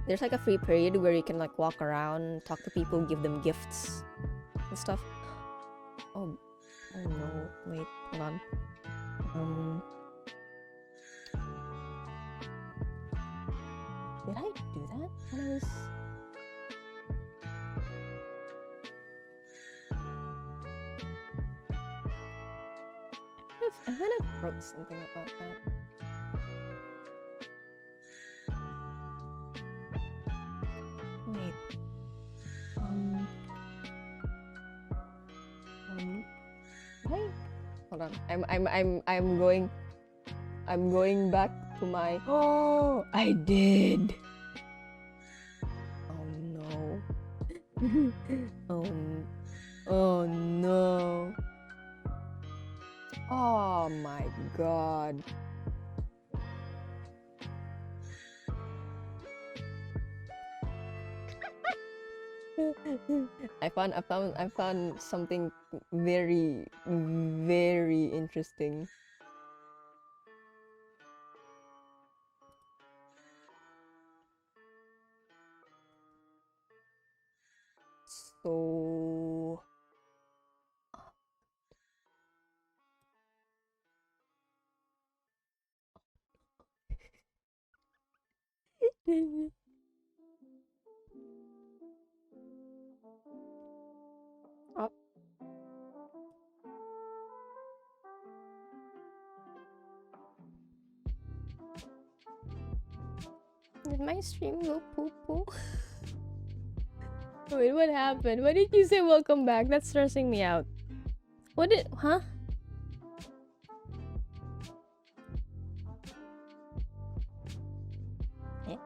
there's like a free period where you can like walk around, talk to people, give them gifts and stuff. Oh no, wait, hold on. Did I do that when I was... I might have wrote something about that. Wait. Wait. Hold on. I'm going back to my... Oh, I did. Oh no. Oh no. Oh my god. I found something very, very interesting. So oh. Did my stream go poo-poo? Wait, what happened? Why did you say welcome back? That's stressing me out. What did... Huh? Eh?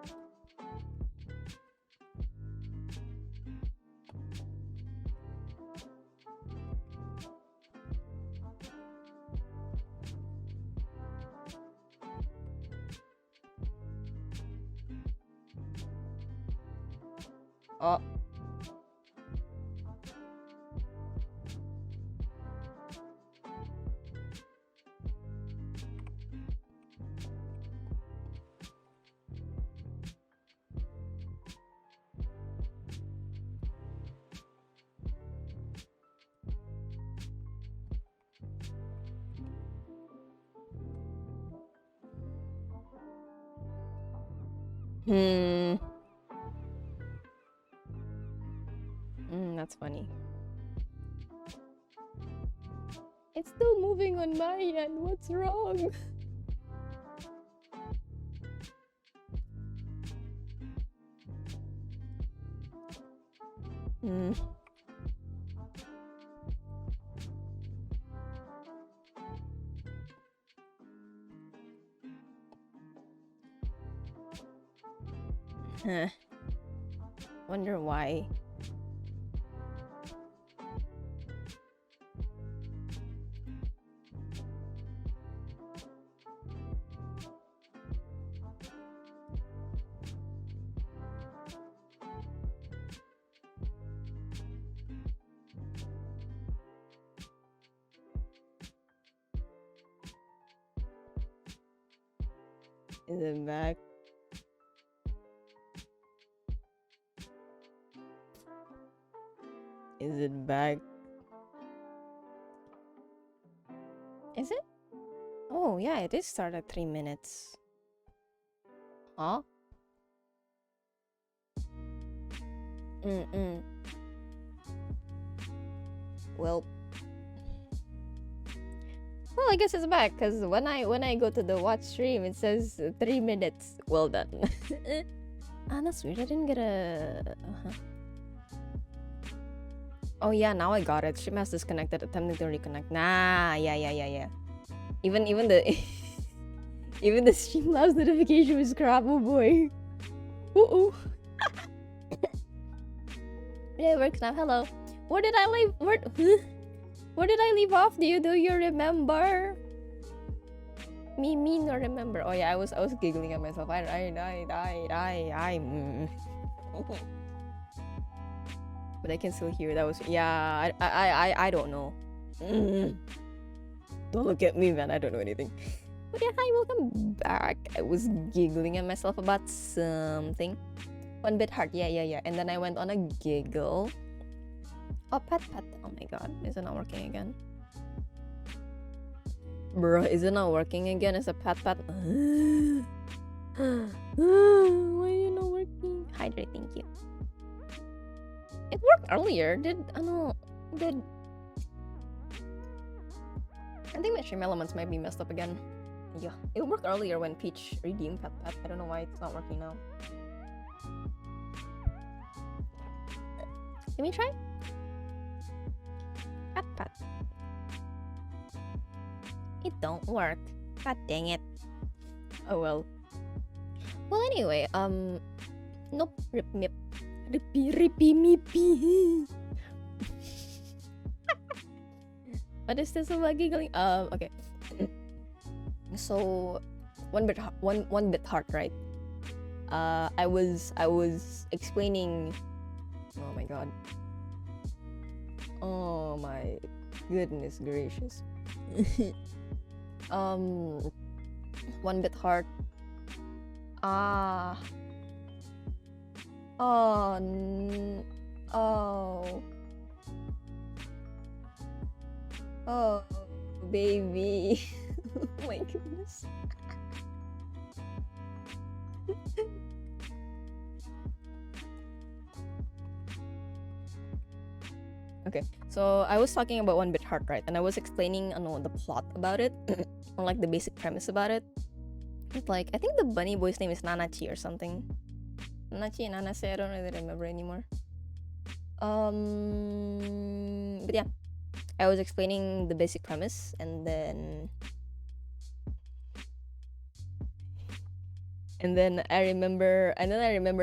Oh. That's funny. It's still moving on my end. What's wrong? Huh. Wonder why. Is it back? Is it back? Is it? Oh yeah, it is start at 3 minutes. Huh? Well, I guess it's back because when I go to the watch stream, it says 3 minutes. Well done. Ah, that's weird. I didn't get a. Oh yeah, now I got it. Stream has disconnected. Attempting to reconnect. Nah, yeah. Even the even the Streamlabs notification was crap. Oh boy. Ooh. Yeah, works now. Hello. Where did I leave? Where did I leave off? Do you remember? Me no remember. Oh yeah, I was giggling at myself. I But I can still hear. That was, yeah, I don't know. Don't look at me, man. I don't know anything. But yeah, hi, welcome back. I was giggling at myself about something. One bit heart. Yeah. And then I went on a giggle. Oh, pet. Oh my god, is it not working again? Bro, is it not working again? It's a pet. Why is it not working? Hydrate, thank you. It worked earlier. I think my stream elements might be messed up again. Yeah, it worked earlier when Peach redeemed pet. I don't know why it's not working now. Let me try. Pat. It don't work. God dang it. Oh well. Well, anyway, nope. Rippy meepy. What is this about giggling? Okay. So, one bit heart, right? I was explaining. Oh my god. Oh my goodness gracious. One bit heart. Oh, baby. Oh my goodness. Okay, so I was talking about One Bit Heart, right? And I was explaining the plot about it, or like the basic premise about it. It's like, I think the bunny boy's name is Nanachi or something. Nanachi, Nanase, I don't really remember anymore. But yeah, I was explaining the basic premise, and then I remember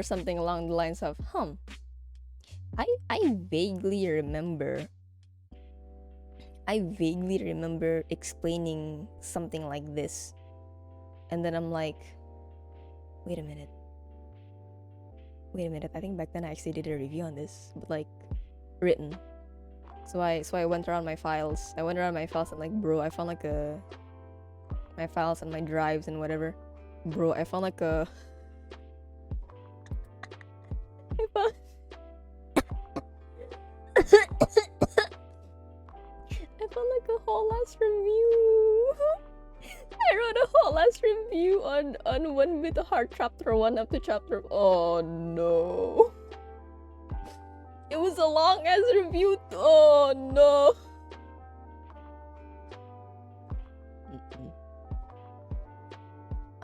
something along the lines of, I vaguely remember explaining something like this, and then I'm like, wait a minute, I think back then I actually did a review on this, but like written. So I went around my files and like, bro, I found like my files and my drives and whatever. Bro, I found like a whole ass review. I wrote a whole ass review on One Bit Heart chapter 1 up to chapter. Oh no. It was a long ass review. Oh no.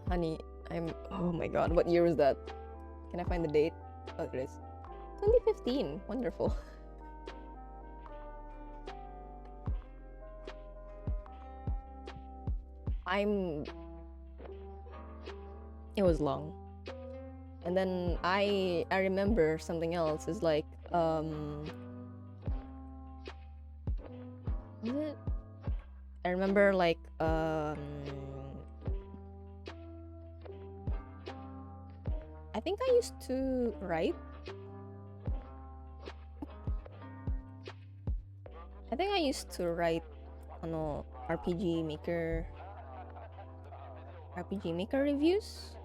Honey, oh my god, what year was that? Can I find the date? Oh, it is 2015. Wonderful. It was long. And then I remember something else is like, was it? I remember like, I think I used to write. RPG Maker reviews,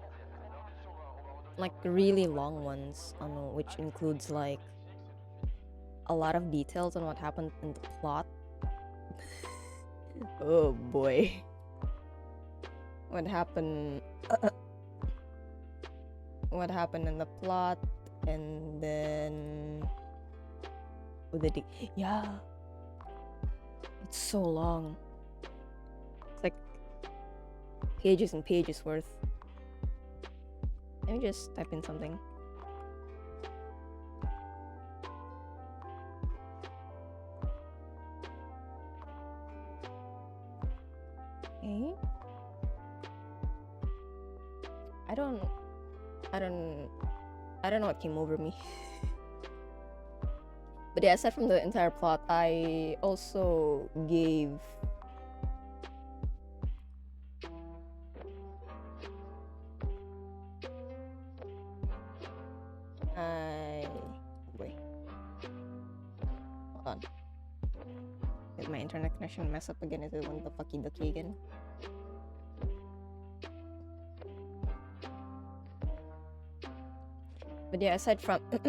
like really long ones, which includes like a lot of details on what happened in the plot. Oh boy, what happened in the plot, and then yeah, it's so long. It's like pages and pages worth. Let me just type in something. Okay. I don't know what came over me. But yeah, aside from the entire plot, I also gave wait. Hold on. Did my internet connection mess up again? Is it one the fucking ducky again? But yeah, aside from but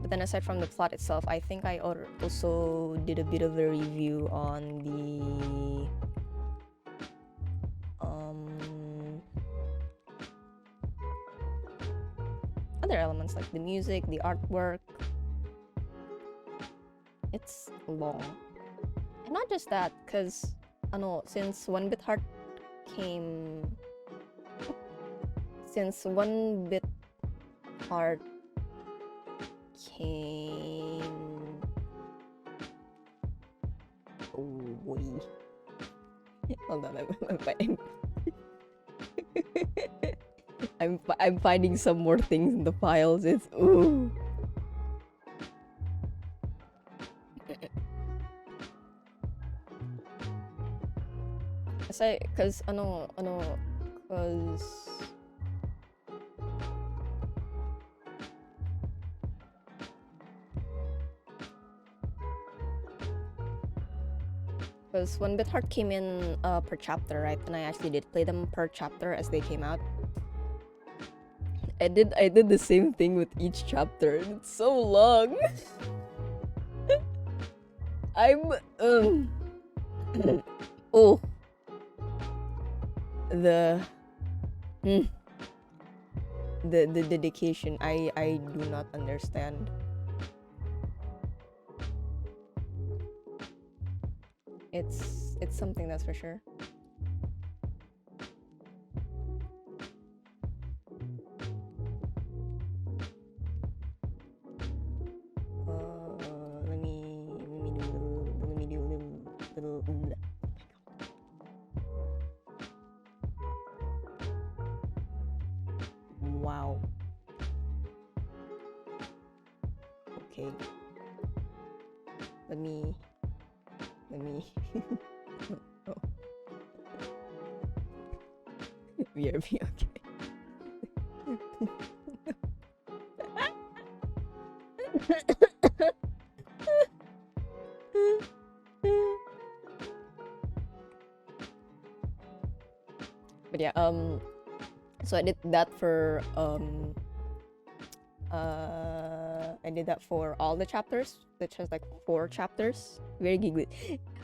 then aside from the plot itself, I think I also did a bit of a review on the other elements like the music, the artwork. It's long. And not just that, because since One Bit Heart came oh boy. Hold on, I'm finding some more things in the files. It's ooh. Because One Bit Heart came in per chapter, right? And I actually did play them per chapter as they came out. I did the same thing with each chapter, and it's so long. I'm oh, the dedication, I do not understand. It's something, that's for sure. Let me do a little. Wow. Okay. Let me. Oh. BRB, okay. But yeah, so I did that for I did that for all the chapters, which has like 4 chapters. Very giggly.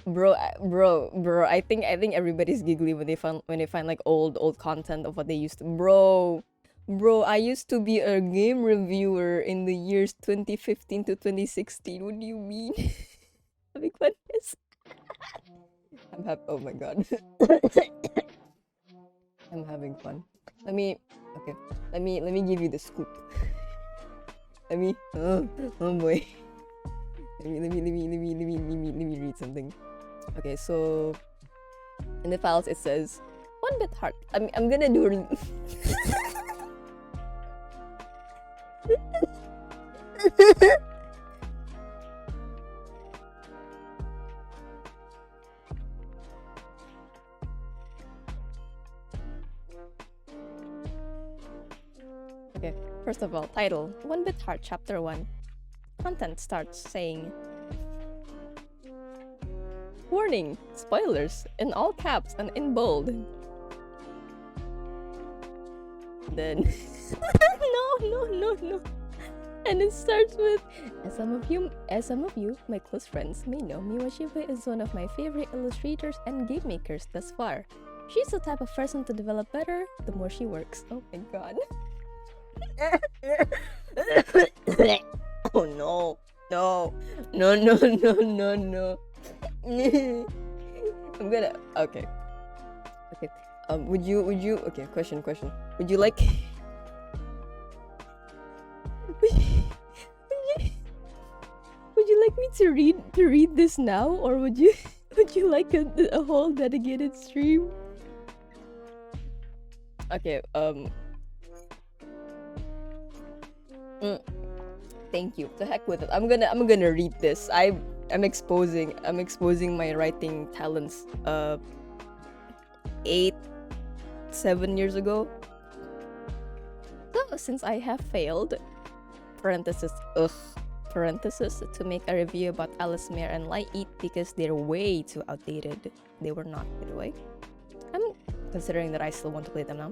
Bro, I think everybody's giggly when they find like old content of what they used to. Bro, I used to be a game reviewer in the years 2015 to 2016. What do you mean? Having fun? Yes. I'm happy. Oh my god. I'm having fun. Let me give you the scoop. Oh boy. Let me read something. Okay, so in the files it says One Bit Heart. I'm gonna do Okay, first of all, title One Bit Heart Chapter 1. Content starts saying warning, spoilers, in all caps and in bold. Then no. And it starts with, as some of you, my close friends may know, Miwashiba is one of my favorite illustrators and game makers thus far. She's the type of person to develop better the more she works. Oh my god. Oh no. I'm gonna okay. Would you okay, question. Would you like would you like me to read this now, or would you like a whole dedicated stream? Okay, thank you. To heck with it. I'm gonna read this. I'm exposing my writing talents 7 years ago. So since I have failed, parenthesis parenthesis to make a review about Alice Mare and Light Eat because they're way too outdated. They were not, by the way. I'm considering that I still want to play them now.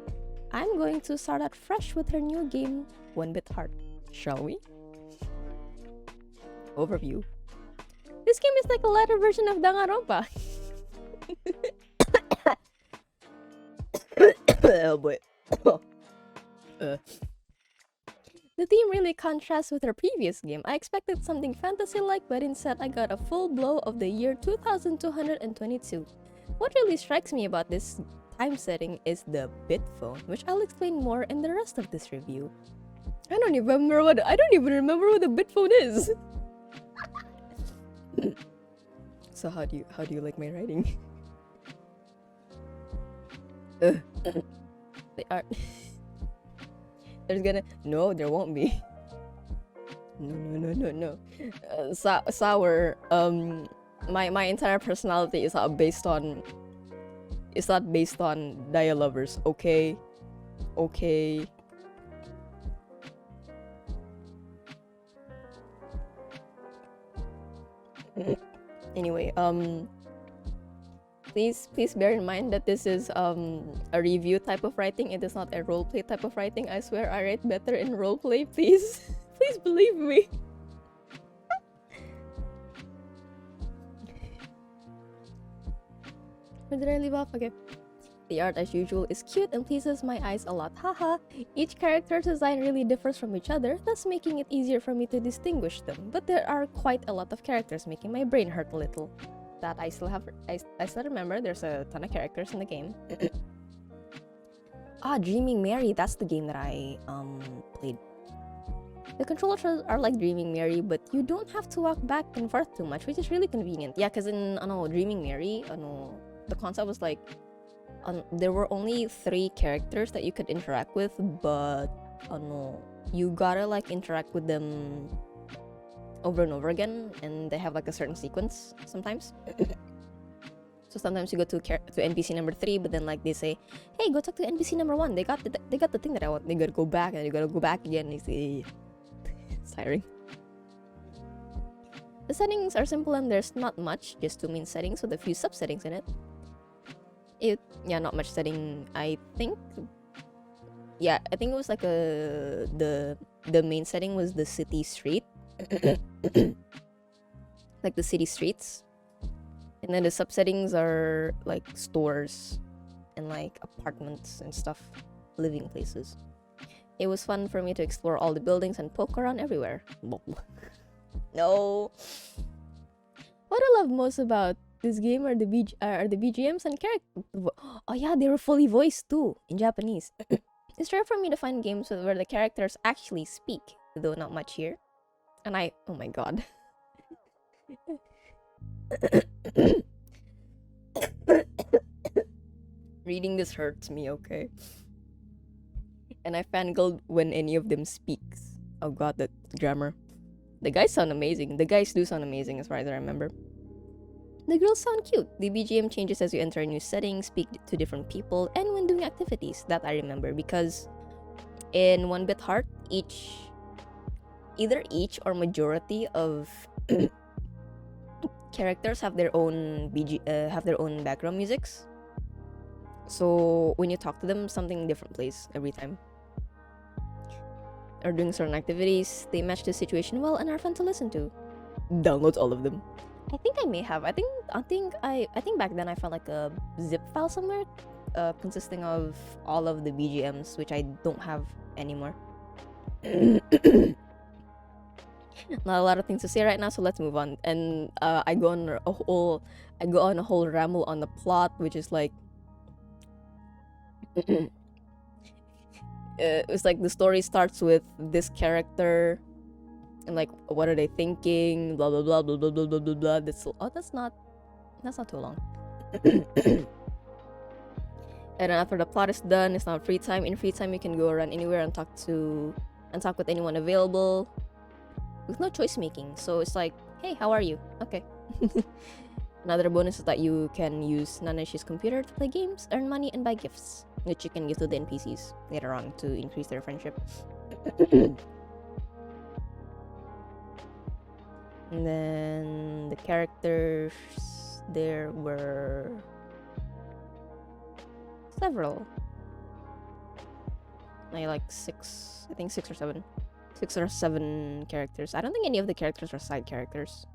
I'm going to start out fresh with her new game, 1-Bit Heart. Shall we? Overview. This game is like a lighter version of Danganronpa. Oh boy. The theme really contrasts with her previous game. I expected something fantasy-like, but instead I got a full blow of the year 2222. What really strikes me about this time setting is the bit phone, which I'll explain more in the rest of this review. I don't even remember what the bit phone is. So how do you like my writing? The art. No, there won't be. No. Sour. My entire personality is not based on. It's not based on Dia lovers. Okay. Anyway, please bear in mind that this is a review type of writing. It is not a roleplay type of writing. I swear I write better in roleplay, please. Please believe me. Where did I leave off? Okay. The art, as usual, is cute and pleases my eyes a lot. Haha. Each character design really differs from each other, thus making it easier for me to distinguish them. But there are quite a lot of characters, making my brain hurt a little. That I still remember. There's a ton of characters in the game. Dreaming Mary. That's the game that I played. The controllers are like Dreaming Mary, but you don't have to walk back and forth too much, which is really convenient. Yeah, because in Dreaming Mary, the concept was like there were only 3 characters that you could interact with, but you gotta like interact with them over and over again, and they have like a certain sequence sometimes. So sometimes you go to NPC number 3, but then like they say, hey, go talk to NPC number 1. They got the thing that I want. They gotta go back, and you gotta go back again. And it's tiring. The settings are simple and there's not much, just 2 main settings with a few sub settings in it. Not much setting. I think it was like the main setting was the city street. Like the city streets, and then the subsettings are like stores and like apartments and stuff, living places. It was fun for me to explore all the buildings and poke around everywhere. No. What I love most about this game are the BGMs and characters. Oh yeah, they were fully voiced too in Japanese. It's rare for me to find games where the characters actually speak, though not much here. And oh my god. Reading this hurts me, okay? And I fangirled when any of them speaks. Oh god, that grammar. The guys sound amazing. The guys do sound amazing as far as I remember. The girls sound cute. The BGM changes as you enter a new setting, speak to different people, and when doing activities. That I remember because in 1-Bit Heart, either each or majority of characters have their own background musics. So when you talk to them, something different plays every time. Or doing certain activities, they match the situation well and are fun to listen to. Download all of them. I think I may have. I think back then I found like a zip file somewhere, consisting of all of the BGMs, which I don't have anymore. Not a lot of things to say right now, so let's move on. And I go on a whole ramble on the plot, which is like it's like the story starts with this character and like what are they thinking, blah blah blah blah blah blah blah blah blah. That's not too long. And then after the plot is done, it's now free time. In free time you can go around anywhere and talk with anyone available with no choice making. So it's like, hey, how are you? Okay. Another bonus is that you can use Nanashi's computer to play games, earn money, and buy gifts, which you can give to the NPCs later on to increase their friendship. And then the characters, there were several. Like six, I think 6 or 7. 6 or 7 characters. I don't think any of the characters are side characters,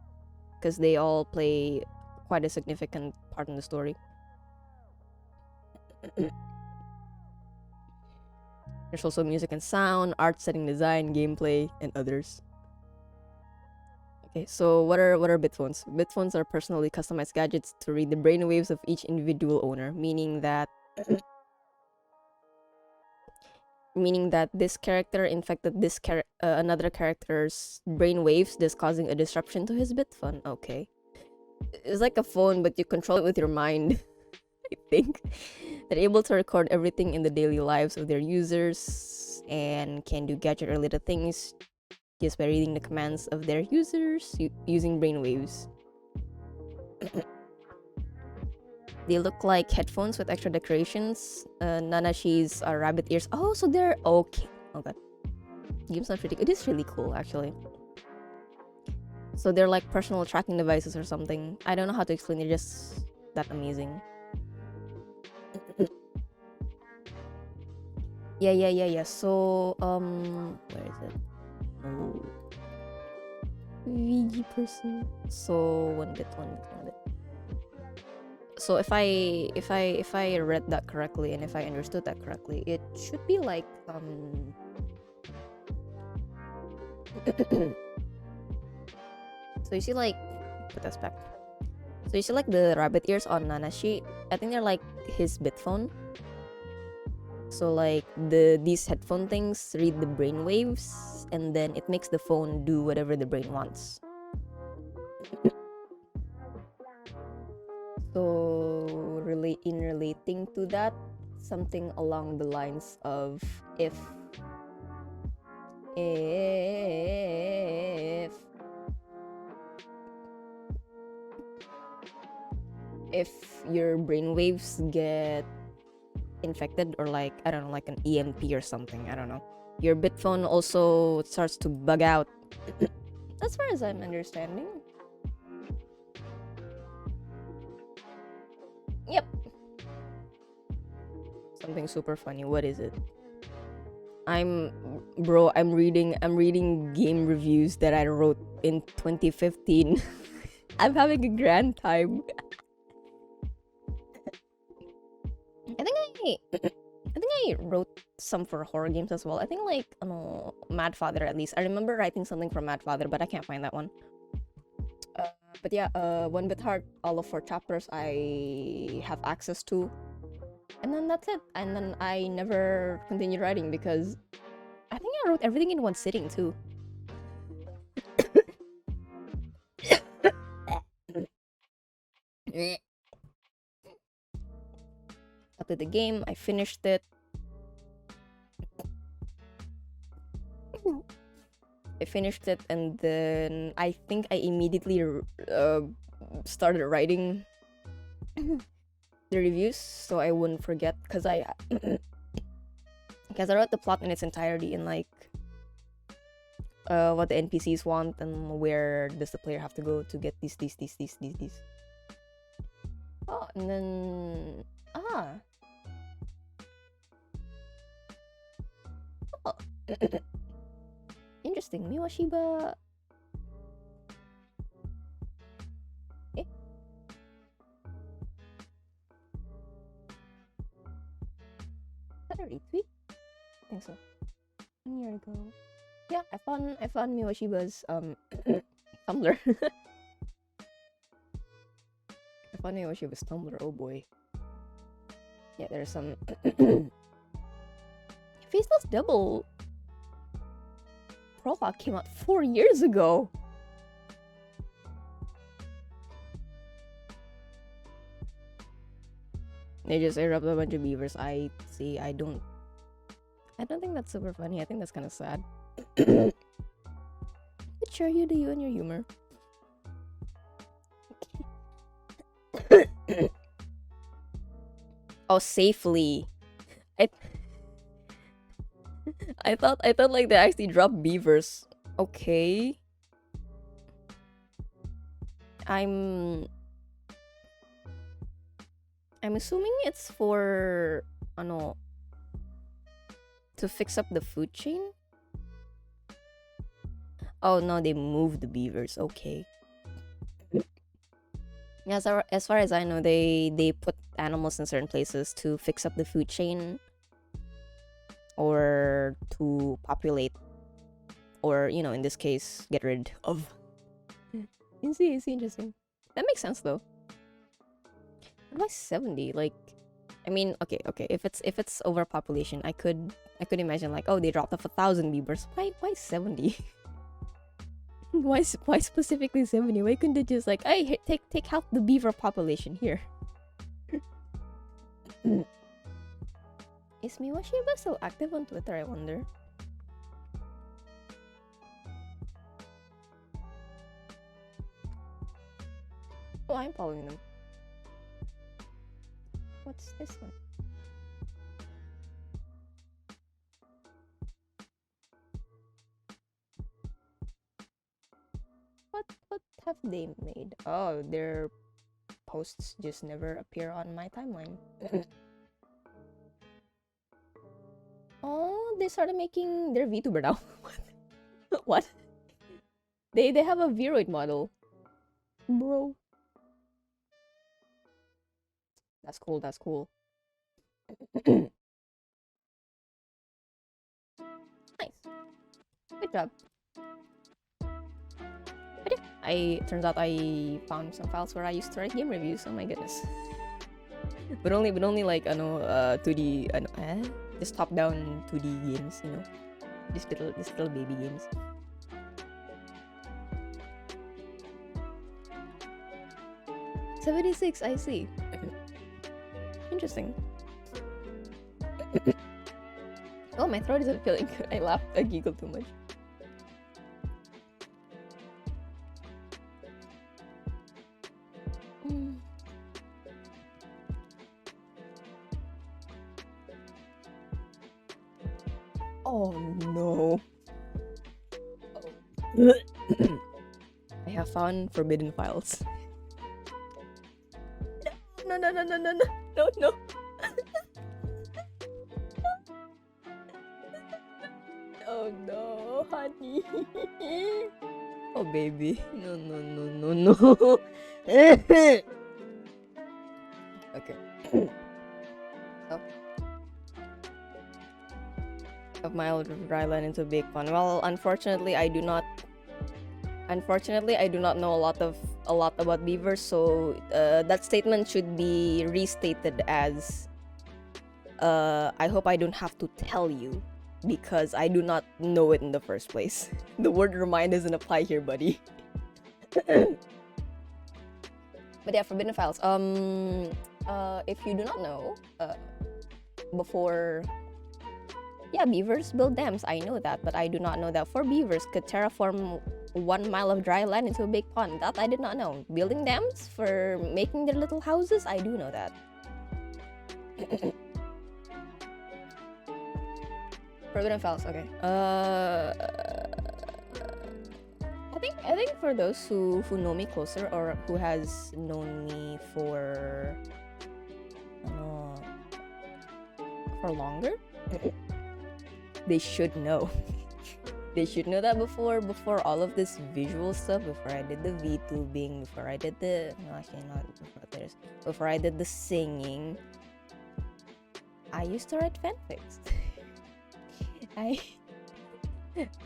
because they all play quite a significant part in the story. There's also music and sound, art, setting design, gameplay, and others. Okay, so what are bitphones? Bitphones are personally customized gadgets to read the brainwaves of each individual owner, meaning that this character infected this another character's brainwaves, thus causing a disruption to his bitphone. Okay, it's like a phone, but you control it with your mind. I think they're able to record everything in the daily lives of their users and can do gadget-related things just by reading the commands of their users using brainwaves. They look like headphones with extra decorations. Nanashi's are rabbit ears. Oh, so they're okay. Oh god, game sounds pretty good. It is really cool, actually. So they're like personal tracking devices or something. I don't know how to explain. They're just that amazing. Yeah. So where is it? Oh, VG person. So one bit. So if I read that correctly and if I understood that correctly, it should be like so you see, like, put us back. So you see like the rabbit ears on Nanashi. I think they're like his bitphone. So like these headphone things read the brain waves and then it makes the phone do whatever the brain wants. So relating to that, something along the lines of if your brainwaves get infected, or like, I don't know, like an EMP or something, I don't know, your bitphone also starts to bug out. As far as I'm understanding. Yep. Something super funny. What is it? I'm reading game reviews that I wrote in 2015. I'm having a grand time. I think I wrote some for horror games as well. I think like Mad Father, at least. I remember writing something from Mad Father, but I can't find that one. But yeah, 1-Bit Heart, all of 4 chapters I have access to. And then that's it. And then I never continued writing because I think I wrote everything in one sitting too. I played the game, I finished it. And then I think I immediately started writing the reviews so I wouldn't forget, because I wrote the plot in its entirety in like what the NPCs want and where does the player have to go to get these. Oh, and then oh. Interesting. Miwashiba. Eh? Is that a retweet? I think so. 1 year ago. Yeah, I found Miwashiba's Tumblr. I found Miwashiba's Tumblr. Oh boy. Yeah, there's some Faceless Double profile came out 4 years ago. They just erupted a bunch of beavers. I see. I don't think that's super funny. I think that's kind of sad. But sure, you do you and your humor. Oh, safely. I thought like they actually dropped beavers. Okay. I'm assuming it's for ano to fix up the food chain. Oh no, they moved the beavers. Okay. Yeah, so as far as I know, they put animals in certain places to fix up the food chain, or to populate, or in this case, get rid of. It's interesting. That makes sense though. Why 70? Like, I mean, okay. If it's overpopulation, I could imagine like, oh, they dropped off 1,000 beavers. Why 70? why specifically 70? Why couldn't they just like, hey, take out the beaver population here? Is Miwashiba still active on Twitter, I wonder? Oh, I'm following them. What's this one? What have they made? Oh, their posts just never appear on my timeline. Oh, they started making their VTuber now. What? They have a Viroid model. Bro. That's cool, that's cool. Nice. Good job. But yeah, turns out I found some files where I used to write game reviews. Oh my goodness. but only like 2D just top-down 2D games, Just little baby games. $76, I see. Interesting. Oh, my throat isn't feeling good. I laughed. I giggled too much. Oh no. Oh. I have found forbidden files. No. Oh no, honey. Oh baby. No. Okay. Oh. Of mild dryland into big pond. Well, unfortunately, I do not know a lot about beavers, so that statement should be restated as I hope I don't have to tell you, because I do not know it in the first place. The word remind doesn't apply here, buddy. But yeah, forbidden files. If you do not know, before, yeah, beavers build dams. I know that, but I do not know that 4 beavers could terraform 1 mile of dry land into a big pond. That I did not know. Building dams for making their little houses, I do know that. Forbidden files, okay. I think for those who know me closer, or who has known me for longer, they should know. They should know that before all of this visual stuff, before I did the VTubing, before I did the before I did the singing, I used to write fanfics.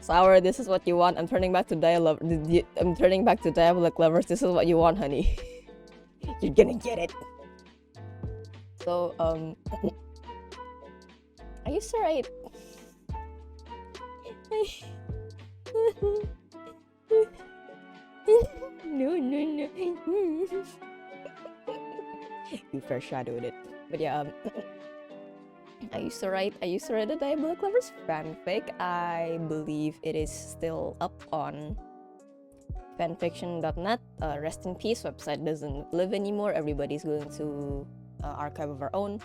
Sour, this is what you want. I'm turning back to dialogue. I'm turning back to diabolic lovers. This is what you want, honey. You're gonna get it. So I used to write. No. You foreshadowed it. But yeah, I used to write a Diabolic Lovers fanfic. I believe it is still up on fanfiction.net. Rest in peace, website doesn't live anymore. Everybody's going to Archive of Our Own.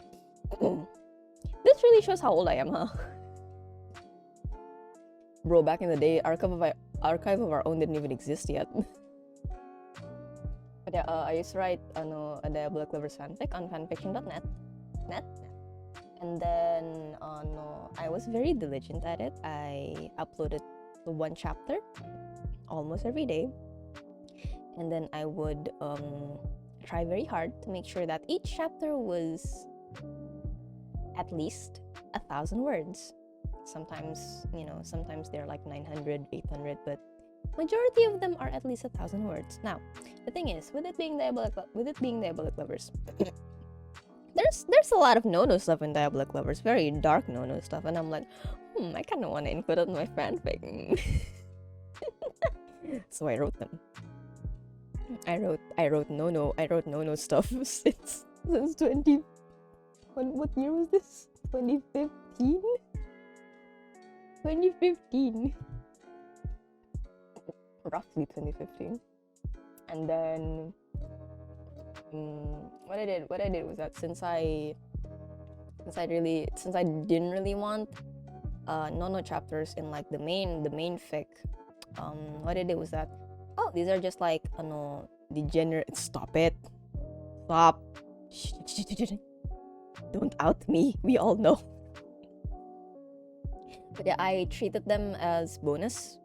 This really shows how old I am, huh? Bro, back in the day, Archive of Our Own didn't even exist yet. Yeah, I used to write a Diabolic Lovers fanfic on fanfiction.net. Net. And then no, I was very diligent at it. I uploaded one chapter almost every day. And then I would try very hard to make sure that each chapter was at least 1,000 words. Sometimes, sometimes they're like 900, 800, but majority of them are at least 1,000 words. Now, the thing is, with it being Diabolic Lovers, there's a lot of no-no stuff in Diabolic Lovers, very dark no-no stuff, and I'm like, I kind of want to include it in my fanfic. So I wrote them. I wrote no-no stuff since 20. What year was this? 2015. 2015. Roughly 2015. And then what I did was that since I didn't really want no chapters in like the main fic, what I did was that, these are just like degenerate. Stop it. Stop. Don't out me. We all know. But yeah, I treated them as bonus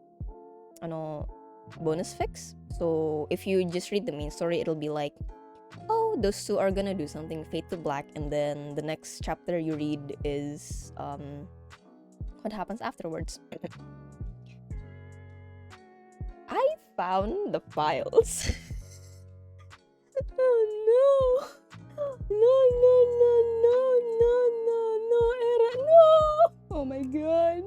fics. So if you just read the main story, it'll be like, those two are gonna do something, fade to black, and then the next chapter you read is what happens afterwards. I found the files. Oh no. No, Era, no. Oh my god.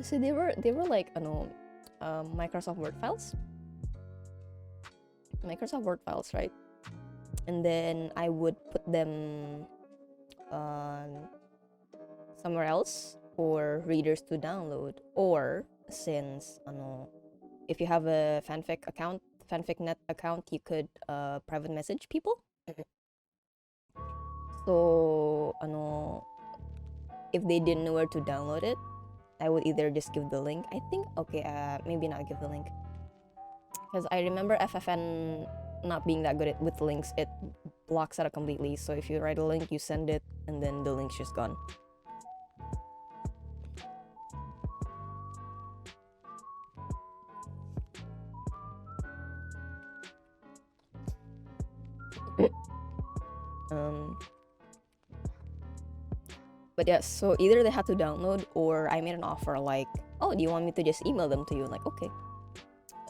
So they were like Microsoft Word files. Right? And then I would put them somewhere else for readers to download, or since if you have a fanficnet account, you could private message people. So if they didn't know where to download it, I would either just give the link. I think maybe not give the link, because I remember FFN not being that good with links. It blocks it completely. So if you write a link, you send it, and then the link's just gone. But yeah, so either they had to download, or I made an offer like, do you want me to just email them to you? Like, okay.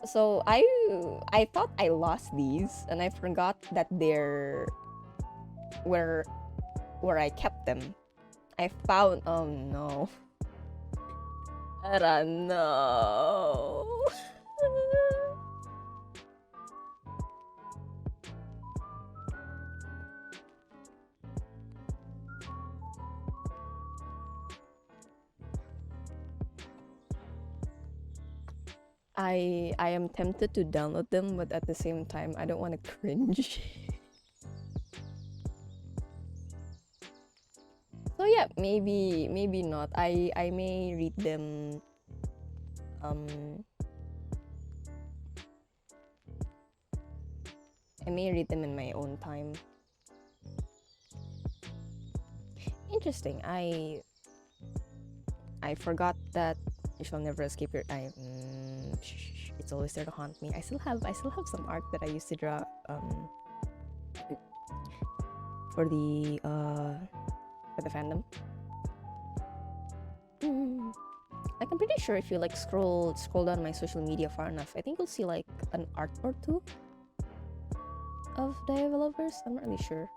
So I thought I lost these, and I forgot that they're where I kept them. I found, oh no. I don't know. I am tempted to download them, but at the same time, I don't want to cringe. So yeah, maybe not. I may read them. I may read them in my own time. Interesting. I forgot that you shall never escape your eye. It's always there to haunt me. I still have some art that I used to draw for the fandom. Like, I'm pretty sure if you like scroll down my social media far enough, I think you'll see like an art or two of developers. I'm not really sure.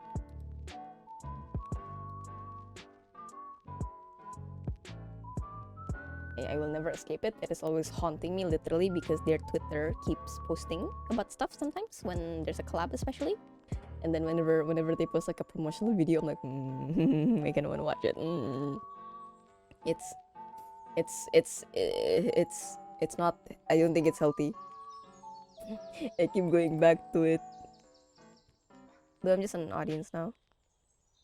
I will never escape it. It is always haunting me, literally, because their Twitter keeps posting about stuff sometimes when there's a collab, especially. And then whenever they post like a promotional video, I'm like, I kind of want to watch it. It's not. I don't think it's healthy. I keep going back to it. Though I'm just an audience now.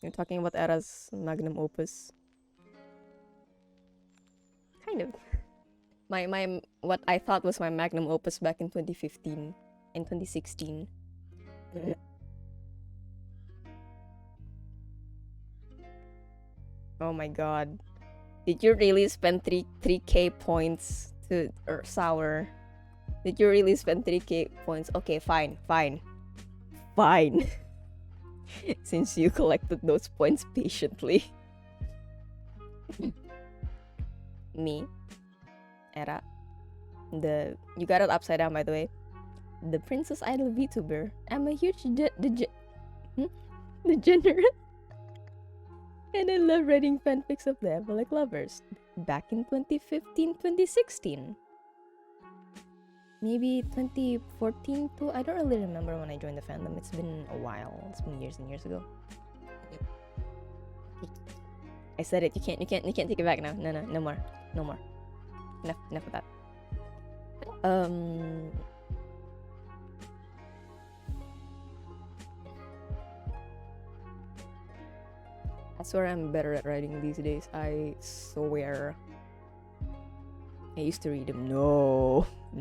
You're talking about Era's magnum opus. Kind of. my what I thought was my magnum opus back in 2015 and 2016. Oh my god. Did you really spend 3k points to sour? Did you really spend 3k points? Okay, fine. Since you collected those points patiently. Me, Era. You got it upside down, by the way. The Princess Idol VTuber. I'm a huge degenerate. And I love writing fanfics of them like lovers. Back in 2015, 2016. Maybe 2014 too. I don't really remember when I joined the fandom. It's been a while. It's been years and years ago. I said it. You can't take it back now. No more. Enough of that. I swear I'm better at writing these days. I swear. I used to read them. No. I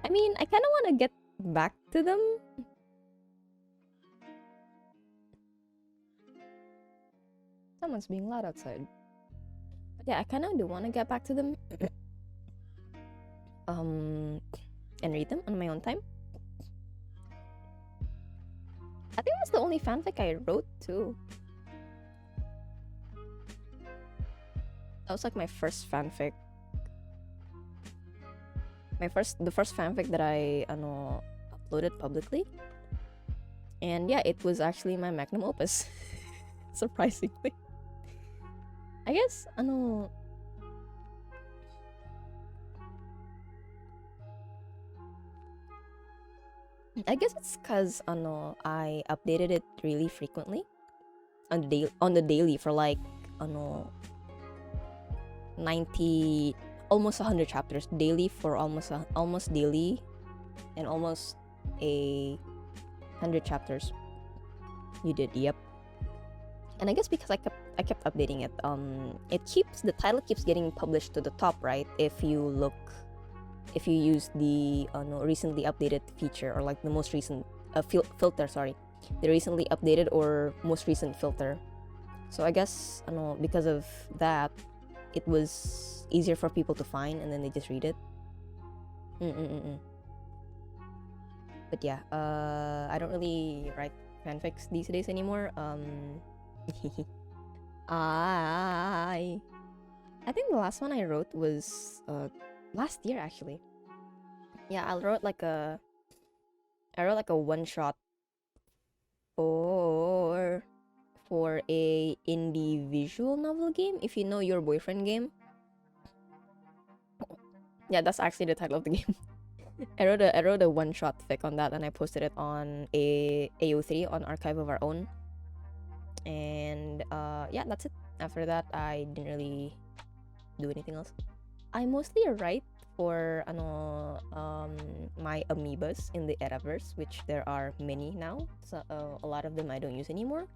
mean, I kind of want to get back to them. Someone's being loud outside. But yeah, I kind of do want to get back to them. And read them on my own time. I think that's the only fanfic I wrote too. That was like my first fanfic. The first fanfic that I uploaded publicly. And yeah, it was actually my magnum opus. Surprisingly. I guess it's cause I updated it really frequently on the daily for like 90, almost 100 chapters daily for almost daily, and almost 100 chapters. You did, yep. And I guess because I kept updating it, the title keeps getting published to the top, right? If you use the recently updated feature, or like the most recent filter, sorry, the recently updated or most recent filter. So I guess because of that, it was easier for people to find, and then they just read it. But yeah, I don't really write fanfics these days anymore. I think the last one I wrote was last year, actually. Yeah, I wrote like a one shot for a indie visual novel game, if you know Your Boyfriend game. Yeah, that's actually the title of the game. I wrote a one shot fic on that, and I posted it on AO3 on Archive of Our Own. And yeah, that's it. After that, I didn't really do anything else. I mostly write for my amoebas in the Eraverse, which there are many now. So a lot of them I don't use anymore.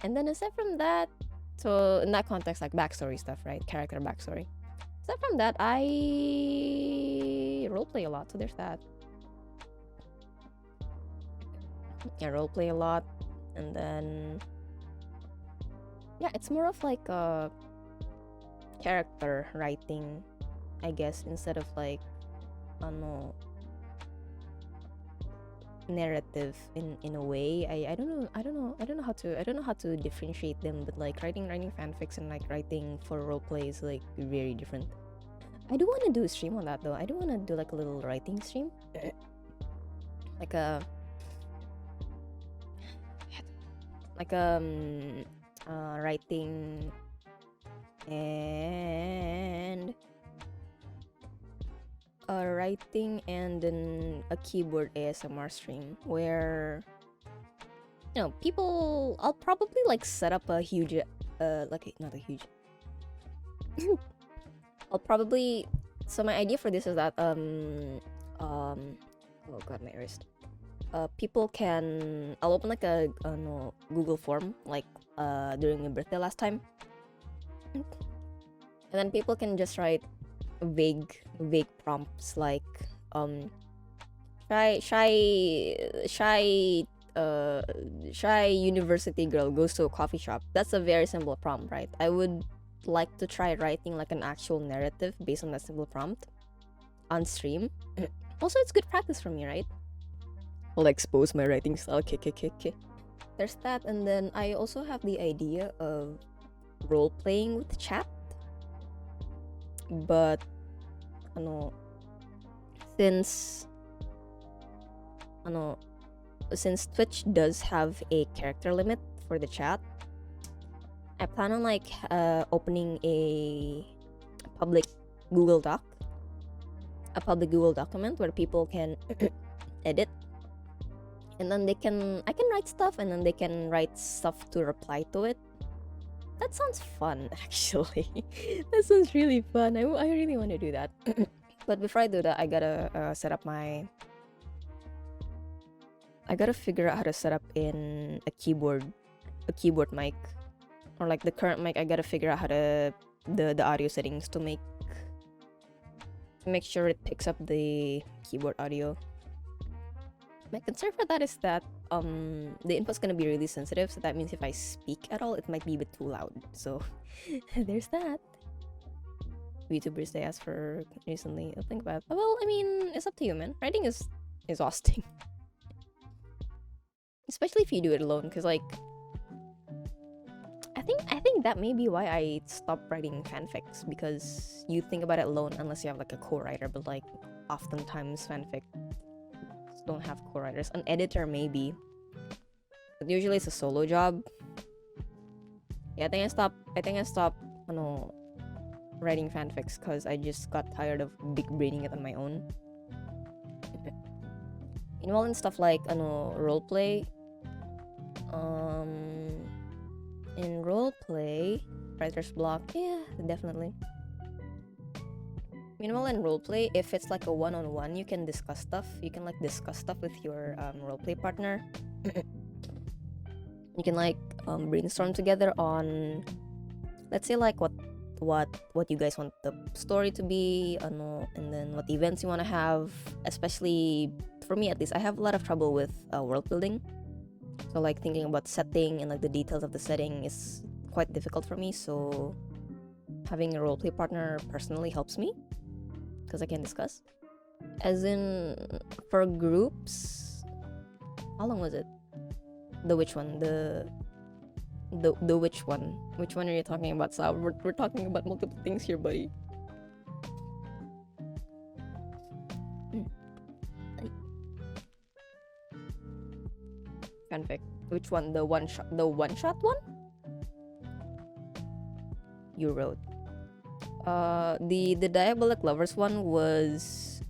And then aside from that, so in that context, like backstory stuff, right? Character backstory. Aside from that, I roleplay a lot, so there's that. I roleplay a lot, and then yeah, it's more of like a character writing, I guess, instead of like narrative in a way. I don't know how to differentiate them, but like writing fanfics and like writing for roleplay is like very different. I do want to do a stream on that though. I do want to do like a little writing stream, like a writing and then a keyboard ASMR stream where people. I'll probably like set up a huge not a huge. I'll probably. So my idea for this is that oh god, my wrist. People can. I'll open like a Google form, like during my birthday last time. And then people can just write vague prompts like shy university girl goes to a coffee shop. That's a very simple prompt, right? I would like to try writing like an actual narrative based on that simple prompt on stream. Also, it's good practice for me, right? I'll expose my writing style. There's that, and then I also have the idea of role playing with chat, but since Twitch does have a character limit for the chat, I plan on like opening a public Google document where people can edit, and then I can write stuff, and then they can write stuff to reply to it. That sounds fun, actually. That sounds really fun. I really want to do that. But before I do that, I gotta figure out how to set up in a keyboard mic, or like the current mic. I gotta figure out how to the audio settings to make sure it picks up the keyboard audio. My concern for that is that the input's gonna be really sensitive, so that means if I speak at all, it might be a bit too loud. So there's that. VTubers they asked for recently. I'll think about it. Well, I mean, it's up to you, man. Writing is exhausting. Especially if you do it alone, because like I think that may be why I stopped writing fanfics, because you think about it alone unless you have like a co-writer, but like oftentimes fanfic don't have co-writers. An editor maybe, but usually it's a solo job. Yeah, I think I stopped writing fanfics because I just got tired of big braining it on my own. Meanwhile, in stuff like roleplay, in roleplay, writer's block, yeah, definitely. Meanwhile, in roleplay, if it's like a one-on-one, you can discuss stuff. You can like discuss stuff with your roleplay partner. You can like brainstorm together on, let's say, like what you guys want the story to be, and then what events you want to have. Especially for me, at least, I have a lot of trouble with world building. So like thinking about setting and like the details of the setting is quite difficult for me. So having a roleplay partner personally helps me, because I can discuss. As in, for groups, how long was it? The which one? The which one? Which one are you talking about, Sal? We're talking about multiple things here, buddy. Fanfic. Which one? The one shot one? You wrote. The Diabolic Lovers one was...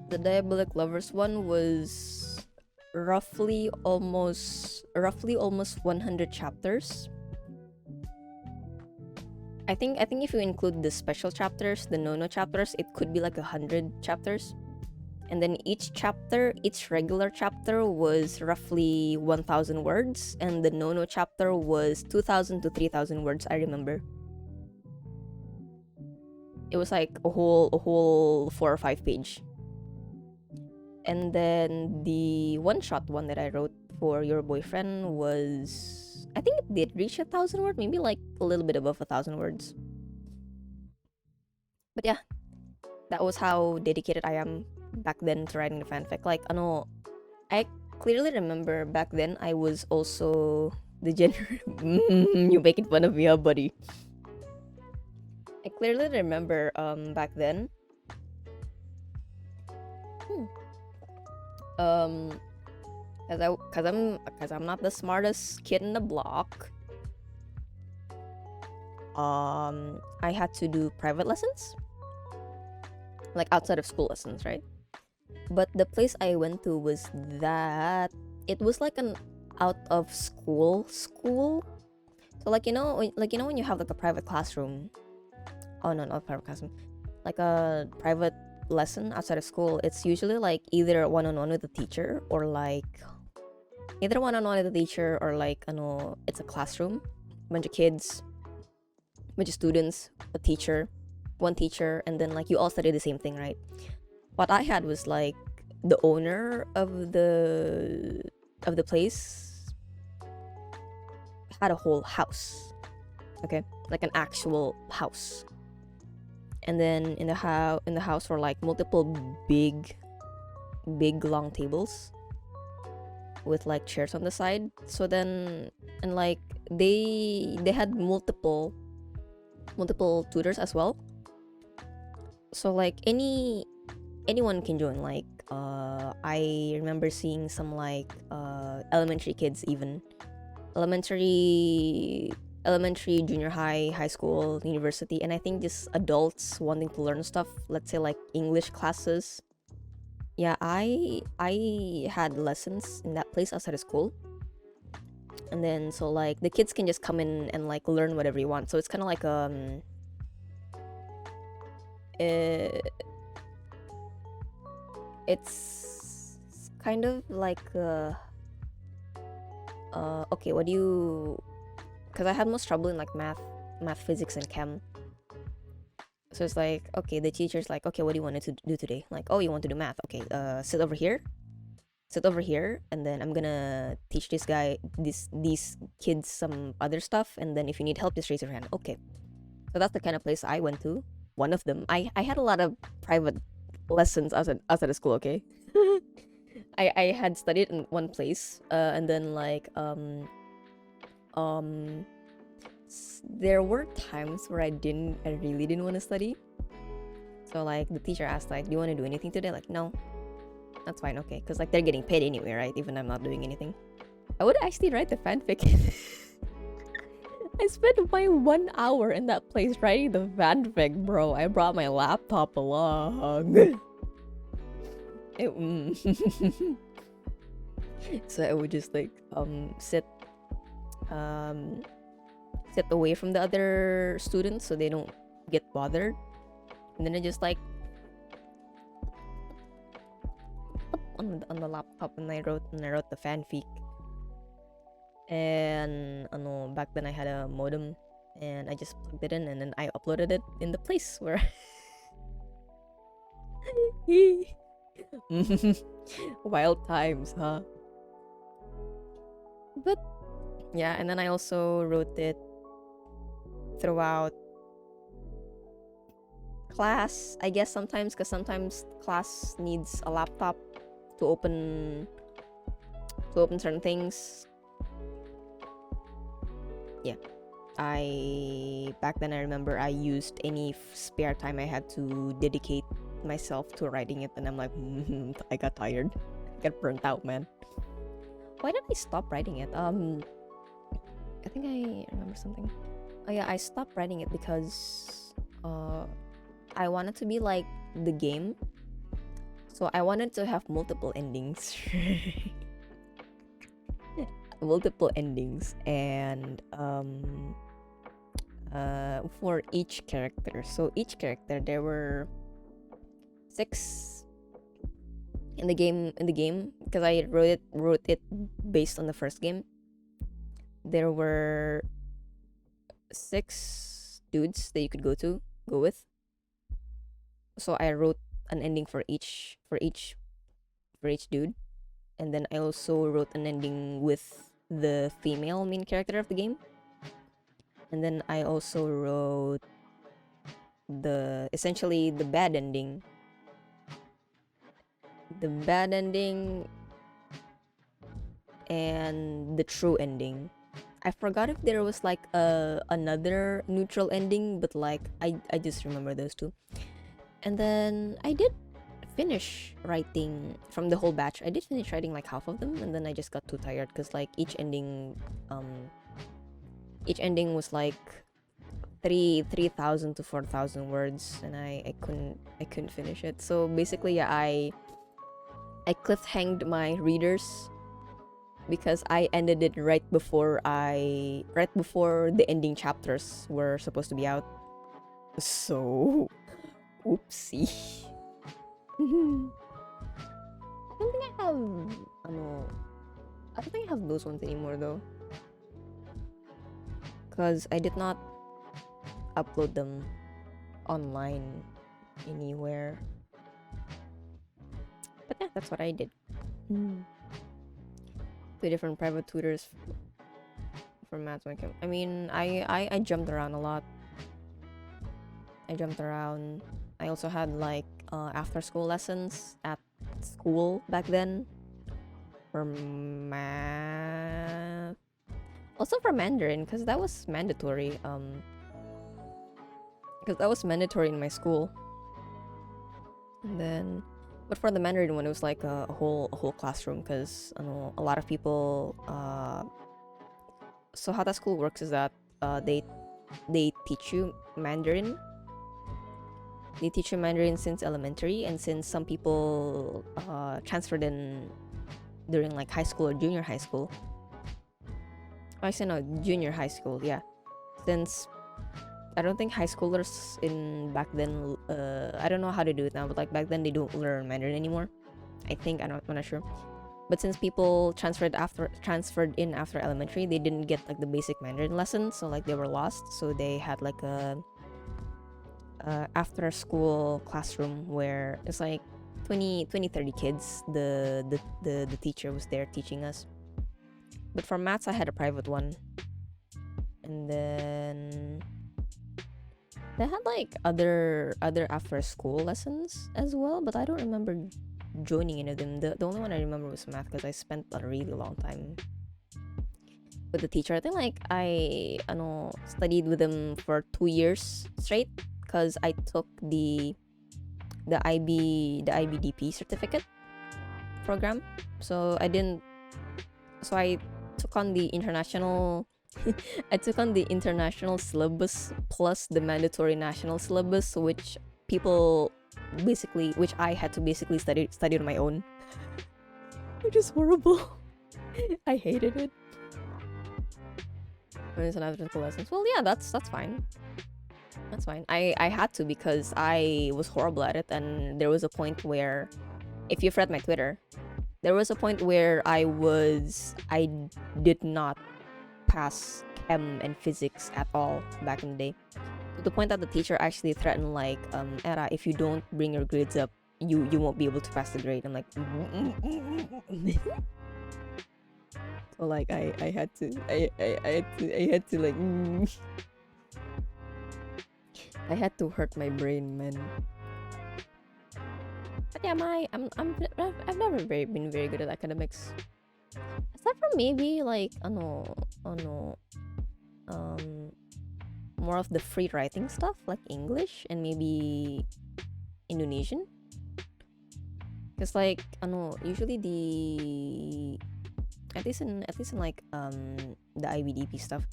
The Diabolic Lovers one was roughly almost 100 chapters. I think if you include the special chapters, the no chapters, it could be like 100 chapters. And then each regular chapter was roughly 1,000 words, and the no chapter was 2,000 to 3,000 words, I remember. It was like a whole 4 or 5 page. And then the one-shot one that I wrote for your boyfriend was, I think it did reach 1,000 words, maybe like a little bit above 1,000 words. But yeah, that was how dedicated I am back then to writing the fanfic. Like, I clearly remember back then I was also the you making fun of me, huh, buddy? I clearly remember back then cause I'm not the smartest kid in the block. I had to do private lessons, like outside of school lessons, right? But the place I went to was that it was like an out of school. So like when you have like a private classroom. Oh no, not private classroom. Like a private lesson outside of school, it's usually like either one-on-one with the teacher or like either one-on-one with the teacher or like it's a classroom, bunch of kids, bunch of students, a teacher, one teacher, and then like you all study the same thing, right? What I had was like the owner of the place had a whole house, okay, like an actual house, and then in the house were like multiple big long tables with like chairs on the side. So then, and like they had multiple tutors as well. So like anyone can join. Like I remember seeing some like elementary kids, even elementary, junior high, high school, university, and I think just adults wanting to learn stuff, let's say like English classes. Yeah, I had lessons in that place outside of school. And then so like the kids can just come in and like learn whatever you want. So it's kind of like it's kind of like okay, what do you, because I had most trouble in like math, physics, and chem. So it's like, okay, the teacher's like, okay, what do you want to do today? Like, oh, you want to do math? Okay, sit over here, and then I'm gonna teach these kids some other stuff, and then if you need help, just raise your hand. Okay, so that's the kind of place I went to. One of them, I had a lot of private lessons outside of school. Okay, I had studied in one place, and then like there were times where I really didn't want to study. So like the teacher asked like, do you want to do anything today? Like, no, that's fine. Okay, because like they're getting paid anyway, right? Even I'm not doing anything. I would actually write the fanfic. I spent my 1 hour in that place writing the fanfic, bro. I brought my laptop along. So I would just like sit away from the other students so they don't get bothered, and then I just like on the laptop, and I wrote the fanfic. And back then I had a modem, and I just plugged it in, and then I uploaded it in the place where wild times, huh? But yeah, and then I also wrote it throughout class, I guess, sometimes, because sometimes class needs a laptop to open certain things. Yeah, back then I remember I used any spare time I had to dedicate myself to writing it, and I'm like, I got tired, I got burnt out, man. Why did I stop writing it? I think I remember something. Oh yeah, I stopped writing it because I wanted to be like the game. So I wanted to have multiple endings. Multiple endings, and for each character. So each character, there were 6 in the game, because I wrote it based on the first game. There were 6 dudes that you could go with. So I wrote an ending for each dude, and then I also wrote an ending with the female main character of the game, and then I also wrote essentially the bad ending, and the true ending. I forgot if there was like another neutral ending, but like I just remember those 2. And then I did finish writing from the whole batch. I did finish writing like half of them, and then I just got too tired because like each ending was like 3,000 to 4,000 words, and I couldn't finish it. So basically, yeah, I cliffhanged my readers because I ended it right before the ending chapters were supposed to be out. So, oopsie. I don't think I have I don't think I have those ones anymore though, because I did not upload them online anywhere. But yeah, that's what I did. Two different private tutors for maths. I mean, I jumped around a lot. I jumped around. I also had like after school lessons at school back then for math. Also for Mandarin, because that was mandatory. Because that was mandatory in my school. And then, but for the Mandarin one, it was like a whole classroom, because I know a lot of people. So how that school works is that they teach you Mandarin. They teach you Mandarin since elementary, and since some people transferred in during like high school or junior high school. Actually, no, junior high school, yeah. Since I don't think high schoolers in back then, I don't know how to do it now, but like back then they don't learn Mandarin anymore. I think, I'm not sure. But since people transferred in after elementary, they didn't get like the basic Mandarin lessons, so like they were lost. So they had like a after school classroom where it's like 30 kids. The teacher was there teaching us. But for maths I had a private one, and then they had like other after school lessons as well, but I don't remember joining any of them. The only one I remember was math, because I spent a really long time with the teacher. I think like I know studied with him for 2 years straight, because I took the IBDP certificate program. So I took on the international I took on the international syllabus plus the mandatory national syllabus, which I had to basically study on my own, which is horrible. I hated it. After school lessons. Well, yeah, that's fine. That's fine. I had to, because I was horrible at it, and there was a point where, if you've read my Twitter, there was a point where I did not pass chem and physics at all back in the day. To the point that the teacher actually threatened like, Era, if you don't bring your grades up, you won't be able to pass the grade. I'm like, so like I had to like I had to hurt my brain, man. But yeah, I've never been very good at academics, except for maybe like more of the free writing stuff like English and maybe Indonesian. Because like usually at least in like the IBDP stuff,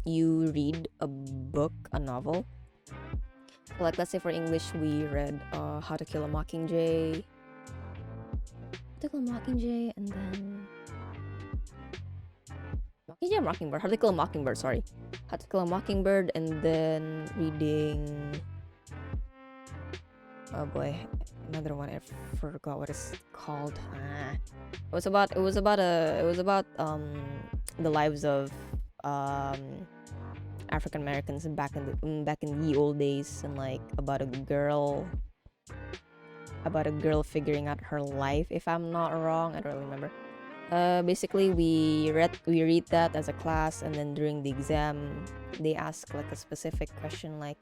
you read a book, a novel. Like let's say for English we read How to Kill a Mockingjay, and then How to Kill a Mockingbird, sorry. How to Kill a Mockingbird, and then reading, oh boy, another one, I forgot what it's called. It was about the lives of African Americans back in the old days, and like about a girl figuring out her life, if I'm not wrong. I don't really remember. Basically we read that as a class, and then during the exam they ask like a specific question, like,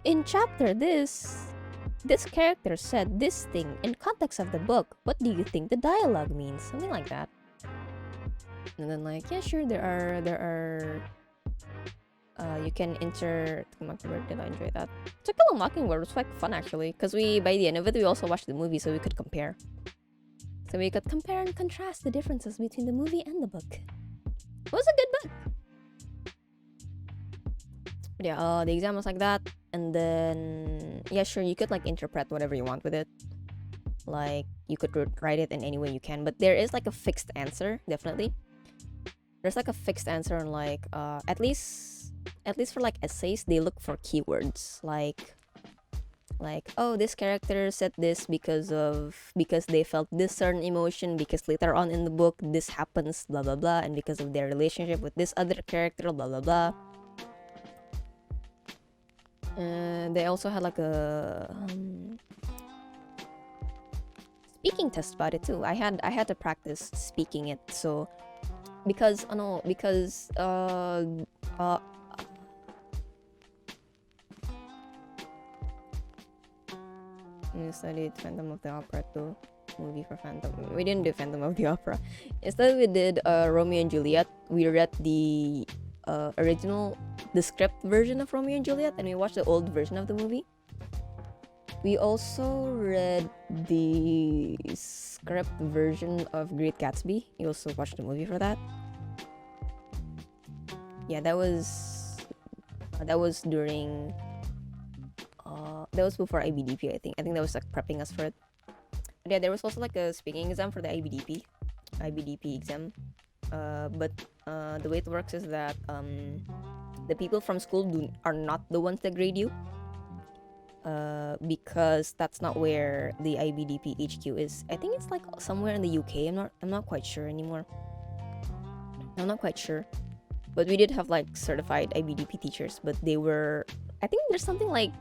in chapter this character said this thing in context of the book, what do you think the dialogue means? Something like that. And then like, yeah, sure, there are you can enter Mockingbird. Did I enjoy that? To Kill a Mockingbird was quite fun actually, because by the end of it we also watched the movie, so we could compare. So we could compare and contrast the differences between the movie and the book. It was a good book. But yeah, the exam was like that, and then yeah, sure, you could like interpret whatever you want with it. Like you could write it in any way you can, but there is like a fixed answer. Definitely, there's like a fixed answer, and like at least for like essays, they look for keywords. Like Like, oh, this character said this because they felt this certain emotion, because later on in the book this happens, blah blah blah, and because of their relationship with this other character, blah blah blah. And they also had like a speaking test about it too. I had to practice speaking it, so because we studied Phantom of the Opera too. Movie for Phantom. We didn't do Phantom of the Opera. Instead, we did Romeo and Juliet. We read the original, the script version of Romeo and Juliet, and we watched the old version of the movie. We also read the script version of Great Gatsby. You also watched the movie for that. Yeah, that was during. That was before IBDP, I think. I think that was like prepping us for it. But yeah, there was also like a speaking exam for the IBDP exam. But the way it works is that the people from school are not the ones that grade you. Because that's not where the IBDP HQ is. I think it's like somewhere in the UK. I'm not quite sure anymore. I'm not quite sure. But we did have like certified IBDP teachers, but they were, I think there's something like,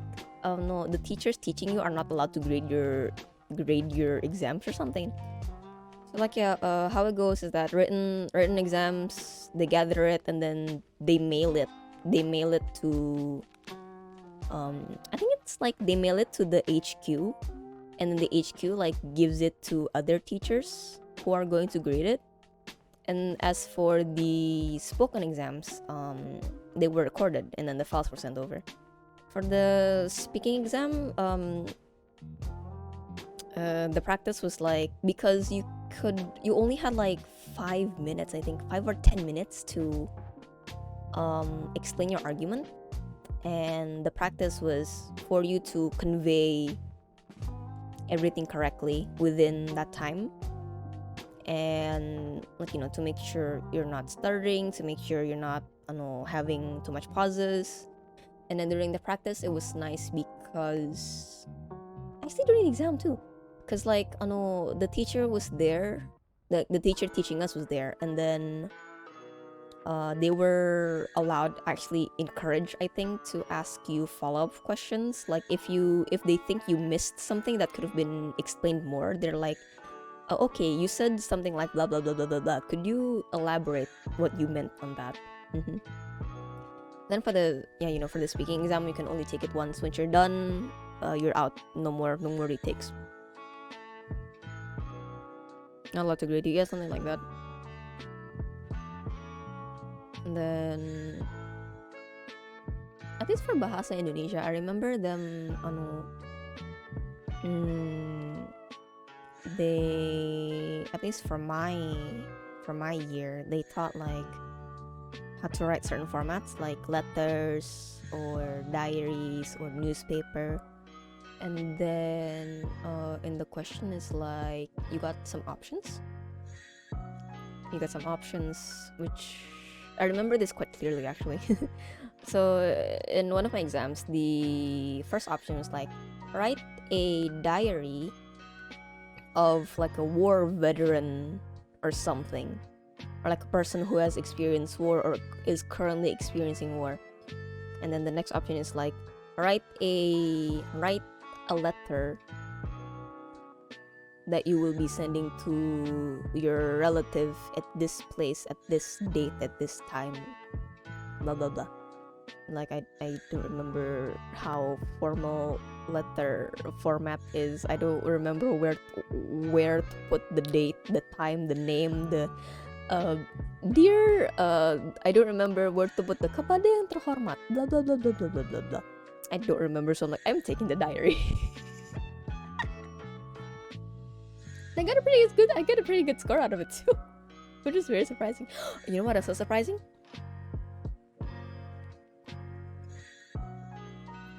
no, the teachers teaching you are not allowed to grade your exams or something. So like, yeah, how it goes is that written exams, they gather it and then they mail it to I think it's like they mail it to the HQ, and then the HQ like gives it to other teachers who are going to grade it. And as for the spoken exams, they were recorded and then the files were sent over. For the speaking exam, the practice was like, because you only had like 5 minutes, I think 5 or 10 minutes to explain your argument, and the practice was for you to convey everything correctly within that time, and like, to make sure you're not stuttering, to make sure you're not having too much pauses. And then during the practice, it was nice because actually during the exam too, because like the teacher was there, the teacher teaching us was there, and then they were allowed, actually encouraged, I think, to ask you follow-up questions. Like if they think you missed something that could have been explained more, they're like, oh, okay, you said something like blah blah blah blah blah blah, could you elaborate what you meant on that? Then for the for the speaking exam, you can only take it once. Once you're done, you're out. No more retakes. Not allowed to grade you, yeah, something like that. And then at least for Bahasa Indonesia, I remember them they, at least for my year, they taught like how to write certain formats like letters or diaries or newspaper. And then in the question is like, you got some options, which I remember this quite clearly actually. So in one of my exams, the first option was like, write a diary of like a war veteran or something, or like a person who has experienced war or is currently experiencing war. And then the next option is like, write a letter that you will be sending to your relative at this place, at this date, at this time, blah blah blah. Like I don't remember how formal letter format is. I don't remember where to put the date, the time, the name, the dear, I don't remember where to put the kepada yang terhormat, blah blah blah blah blah blah blah blah. I don't remember, so I'm like, I'm taking the diary. I got a pretty good score out of it too, which is very surprising. You know what else is so surprising?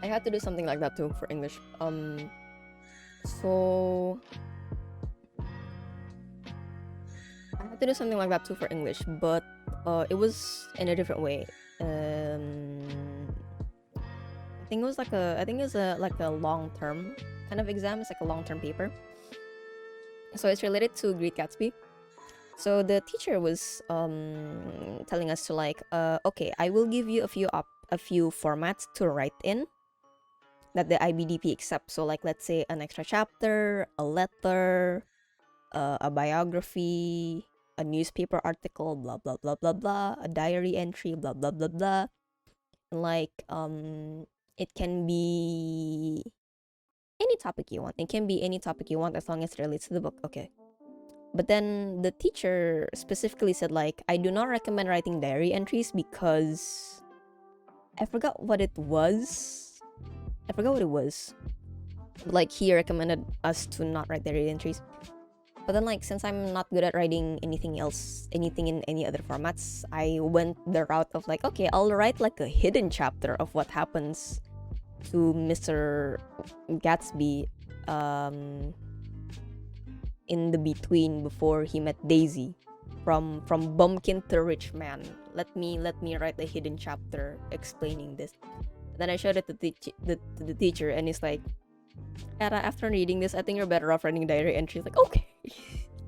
I had to do something like that too for English. So I had to do something like that too for English, but it was in a different way. I think it was like a long-term kind of exam. It's like a long-term paper. So it's related to Great Gatsby. So the teacher was telling us to like, okay, I will give you a few formats to write in that the IBDP accepts. So like, let's say an extra chapter, a letter, a biography, a newspaper article, blah blah blah blah blah, a diary entry, blah blah blah blah. And like it can be any topic you want. It can be any topic you want as long as it relates to the book. Okay. But then the teacher specifically said like, I do not recommend writing diary entries because I forgot what it was. Like he recommended us to not write diary entries. But then like, since I'm not good at writing anything in any other formats, I went the route of like, okay, I'll write like a hidden chapter of what happens to Mr. Gatsby in the between before he met Daisy, from bumpkin to rich man. Let me write a hidden chapter explaining this. Then I showed it to the teacher, and he's like, Era, after reading this, I think you're better off writing diary entries. Like, okay.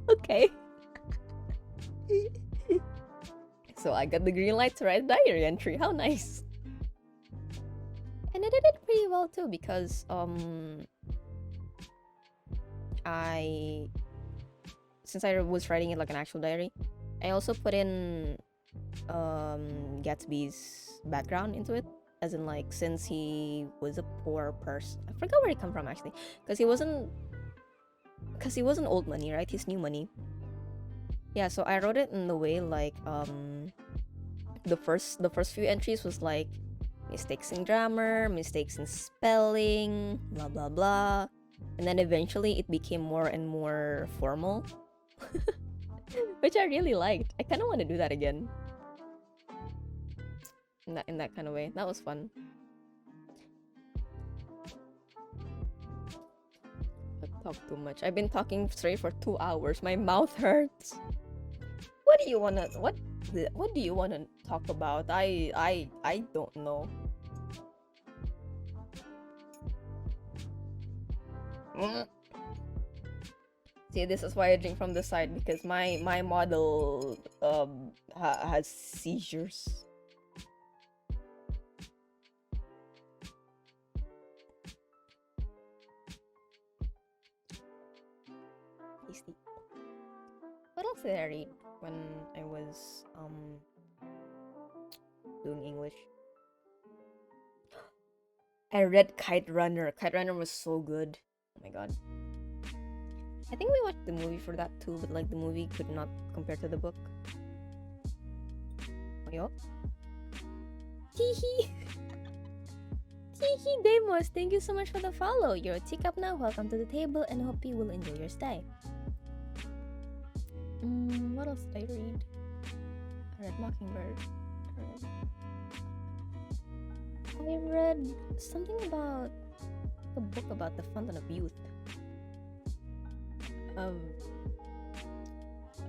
Okay. So I got the green light to write a diary entry. How nice. And I did it pretty well too, because since I was writing it like an actual diary, I also put in Gatsby's background into it. As in, like, since he was a poor person, I forgot where he come from actually, because he wasn't old money, right? He's new money. Yeah, so I wrote it in the way like the first few entries was like mistakes in grammar, mistakes in spelling, blah blah blah, and then eventually it became more and more formal, which I really liked. I kind of want to do that again. In that kind of way. That was fun. I talk too much. I've been talking straight for 2 hours. My mouth hurts. What do you wanna talk about? I don't know. See, this is why I drink from the side, because my model has seizures. What else did I read when I was doing English? I read Kite Runner. Kite Runner was so good. Oh my god. I think we watched the movie for that too, but like the movie could not compare to the book. Yo. Teehee. Teehee Demos, thank you so much for the follow. You're a teacup now. Welcome to the table, and hope you will enjoy your stay. What else did I read? I read Mockingbird. I read something about a book about the fountain of youth.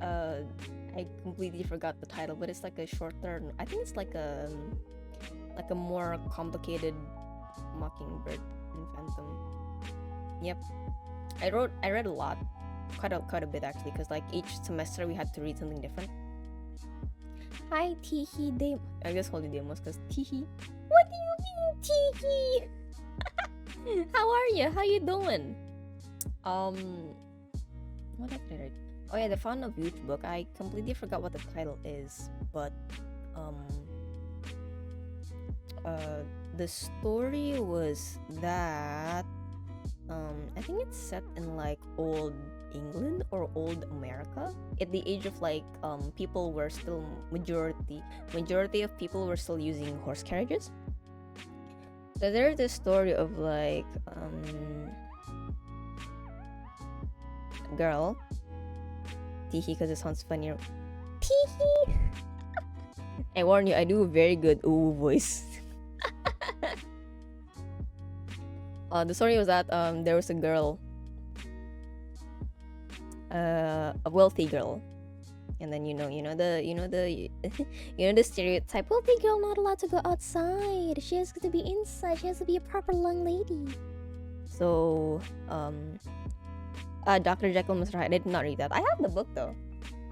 I completely forgot the title, but it's like a shorter. I think it's like a more complicated Mockingbird and Phantom. Yep, I read a lot. Quite a bit actually, because like each semester we had to read something different. Hi Teehee Demos. I just called you Demos because Teehee. What do you mean Teehee? How are you? How you doing? What else did I read? Oh yeah, the Fountain of Youth book. I completely forgot what the title is, but the story was that I think it's set in like old England or old America at the age of like people were still majority of people were still using horse carriages. So there's this story of like a girl, teehee, because it sounds funnier. Teehee. I warn you, I do a very good ooh voice. The story was that there was a girl, a wealthy girl, And then you know the you know the stereotype. Well, the girl not allowed to go outside. She has to be inside. She has to be a proper young lady. So Dr. Jekyll and Mr. Hyde. I did not read that. I have the book though.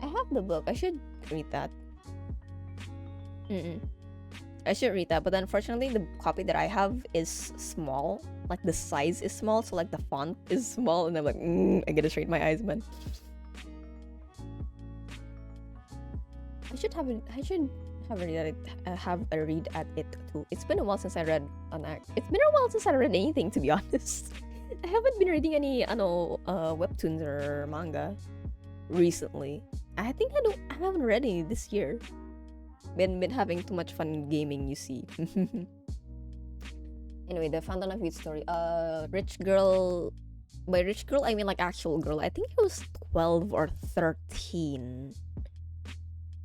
I have the book. I should read that. I should read that, but unfortunately the copy that I have is small. Like the size is small, so like the font is small, and I'm like, I gotta straighten my eyes, man. I should have a read at it too. It's been a while since I read It's been a while since I read anything, to be honest. I haven't been reading any webtoons or manga recently. I think I haven't read any this year. Been having too much fun gaming, you see. Anyway, the Fountain of Youth story. Rich girl. By rich girl, I mean like actual girl. I think it was 12 or 13.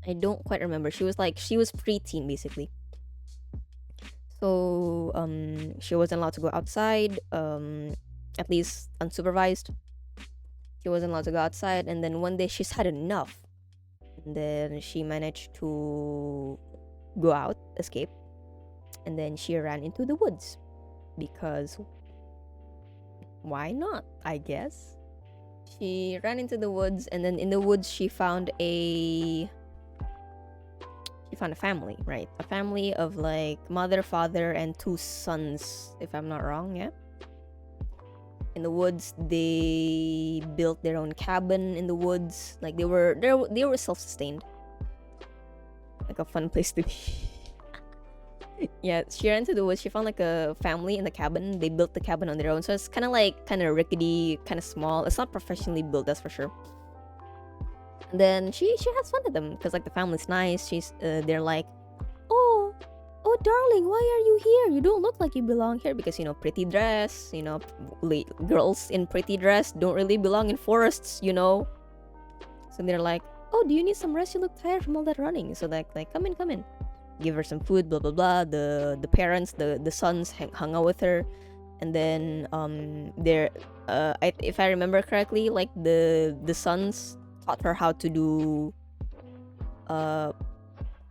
I don't quite remember. She was preteen basically. So she wasn't allowed to go outside, at least unsupervised. She wasn't allowed to go outside, and then one day she's had enough. And then she managed to go out, escape, and then she ran into the woods. Because why not, I guess? She ran into the woods, and then in the woods she found a family, right? A family of like mother, father, and 2 sons, if I'm not wrong, yeah? In the woods, they built their own cabin in the woods. Like they were self-sustained. Like a fun place to be. Yeah, she ran into the woods. She found like a family in the cabin. They built the cabin on their own, so it's kind of rickety, kind of small. It's not professionally built, that's for sure. And then she has fun with them because like the family's nice. They're like, oh darling, why are you here? You don't look like you belong here, because pretty dress. Girls in pretty dress don't really belong in forests. So they're like, oh, do you need some rest? You look tired from all that running. So like come in. Give her some food, blah blah blah. The parents, the sons hung out with her, and then if I remember correctly, like the sons taught her how to do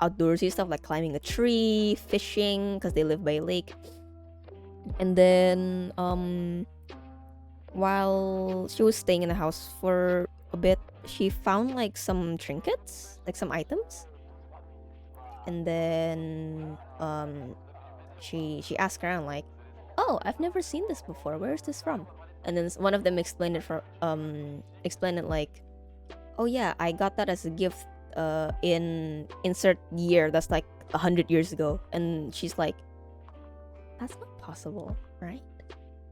outdoorsy stuff like climbing a tree, fishing, because they live by a lake. And then while she was staying in the house for a bit, she found like some trinkets, like some items. And then she asked around like, oh, I've never seen this before, where is this from? And then one of them explained it like, oh yeah, I got that as a gift in insert year that's like 100 years ago. And she's like, that's not possible, right?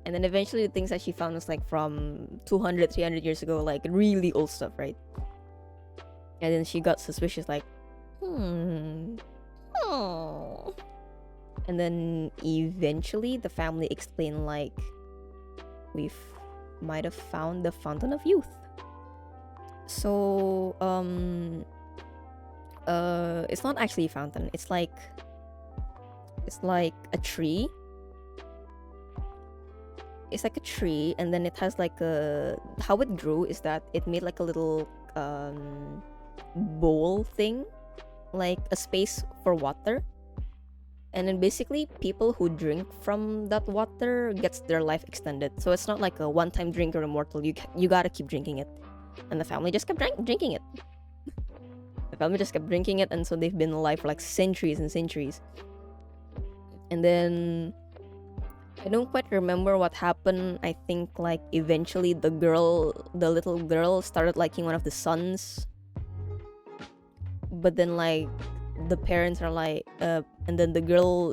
And then eventually the things that she found was like from 200, 300 years ago, like really old stuff, right? And then she got suspicious, like, And then eventually the family explained like, we might have found the Fountain of Youth. So it's not actually a fountain. It's like a tree. It's like a tree, and then it has like how it grew is that it made like a little bowl thing, like a space for water. And then basically people who drink from that water gets their life extended. So it's not like a one-time drink or immortal. You gotta keep drinking it. And the family just kept drinking it. The family just kept drinking it, and so they've been alive for like centuries and centuries. And then I don't quite remember what happened. I think like eventually the little girl started liking one of the sons. But then like the parents are like, and then the girl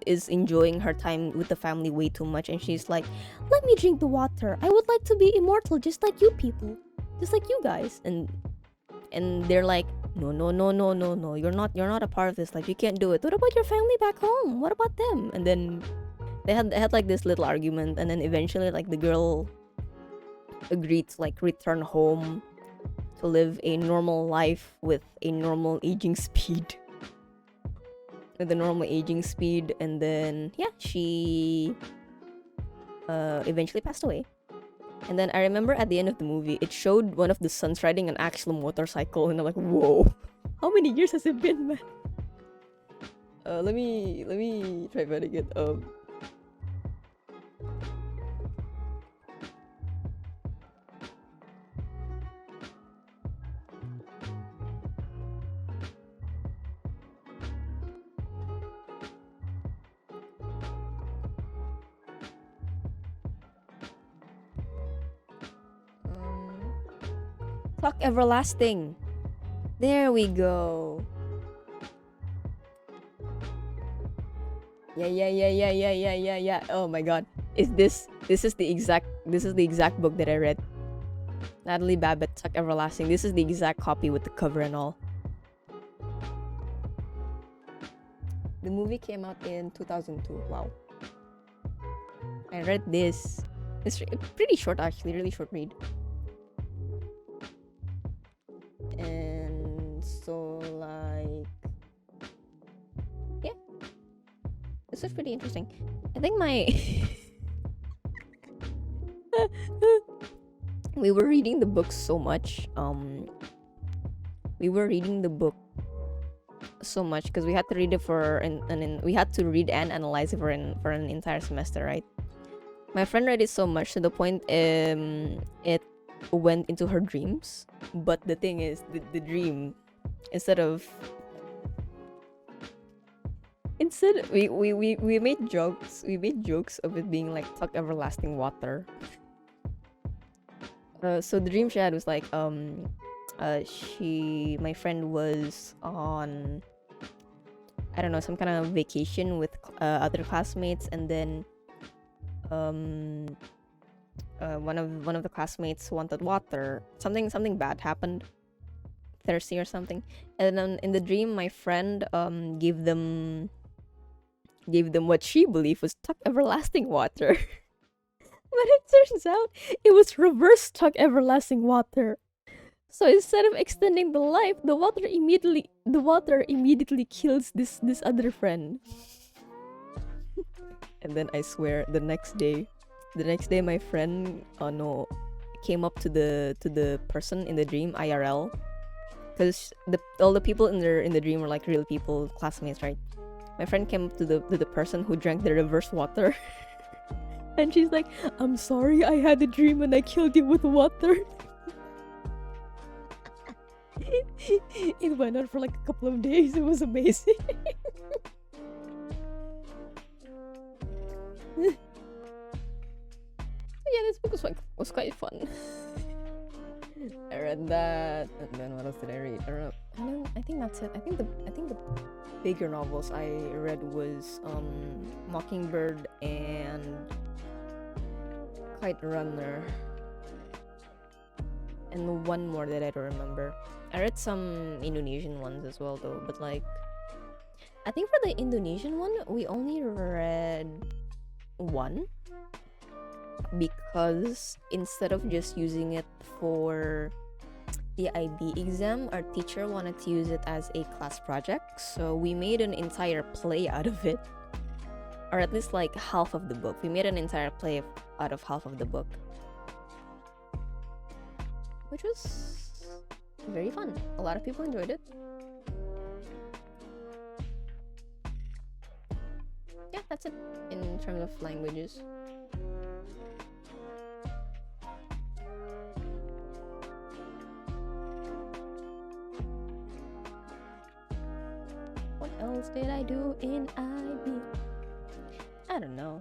is enjoying her time with the family way too much, and she's like, let me drink the water. I would like to be immortal just like you people. Just like you guys. And they're like, no, you're not a part of this. Like, you can't do it. What about your family back home? What about them? And then they had like this little argument, and then eventually like the girl agreed to like return home to live a normal life with a normal aging speed. With a normal aging speed. And then yeah, she eventually passed away. And then I remember at the end of the movie, it showed one of the sons riding an actual motorcycle, and I'm like, whoa, how many years has it been, man? Let me try finding it. Clock Everlasting. There we go. Yeah. Oh my god. This is the exact book that I read. Natalie Babbitt, Clock Everlasting. This is the exact copy with the cover and all. The movie came out in 2002. Wow. I read this. It's pretty short actually, really short read. And so like, yeah, this is pretty interesting. I think my we were reading the book so much. We were reading the book so much because we had to read it for we had to read and analyze it for an entire semester, right? My friend read it so much to the point it went into her dreams. But the thing is, the dream, instead we made jokes of it being like Tuck Everlasting Water. So the dream she had was like my friend was on, I don't know, some kind of vacation with other classmates, and then one of the classmates wanted water. Something bad happened, thirsty or something, and then in the dream my friend gave them what she believed was Tuck Everlasting Water. But it turns out it was reverse Tuck Everlasting Water. So instead of extending the life, the water immediately kills this other friend. And then I swear the next day my friend came up to the person in the dream IRL, because all the people in the dream were like real people, classmates, right? My friend came up to the person who drank the reverse water. And she's like, I'm sorry, I had a dream and I killed you with water. It went on for like a couple of days. It was amazing. Yeah, this book was quite fun. I read that, and then what else did I read? I think that's it. I think the bigger novels I read was Mockingbird and Kite Runner, and one more that I don't remember. I read some Indonesian ones as well though, but like, I think for the Indonesian one we only read one, because instead of just using it for the IB exam, our teacher wanted to use it as a class project, so we made an entire play out of it, or at least like half of the book. We made an entire play out of half of the book, which was very fun. A lot of people enjoyed it. Yeah, that's it in terms of languages. What else did I do in IB? I don't know.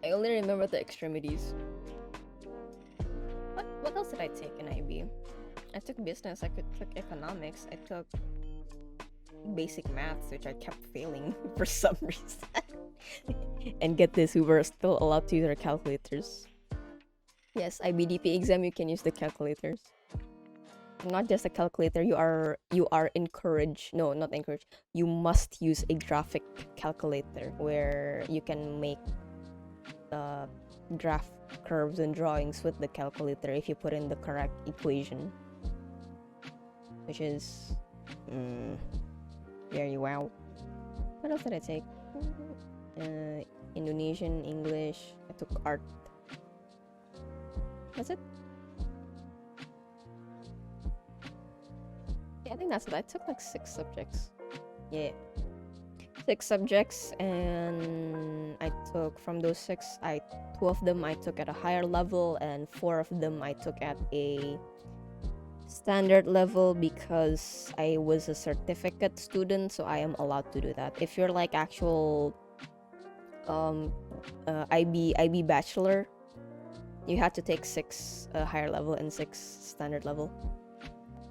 I only remember the extremities. What else did I take in IB? I took business, I took economics, I took basic maths, which I kept failing for some reason. And get this, we were still allowed to use our calculators. Yes, IBDP exam, you can use the calculators. Not just a calculator, you are encouraged, no, not encouraged, you must use a graphic calculator where you can make graph curves and drawings with the calculator if you put in the correct equation, which is very wow. What else did I take? Indonesian, English. I took art. That's it. Yeah, I think that's it. I took like 6 subjects. Yeah. 6 subjects, and I took from those 6, 2 of them I took at a higher level, and 4 of them I took at a standard level because I was a certificate student, so I am allowed to do that. If you're like actual IB bachelor, you had to take 6 higher level and 6 standard level.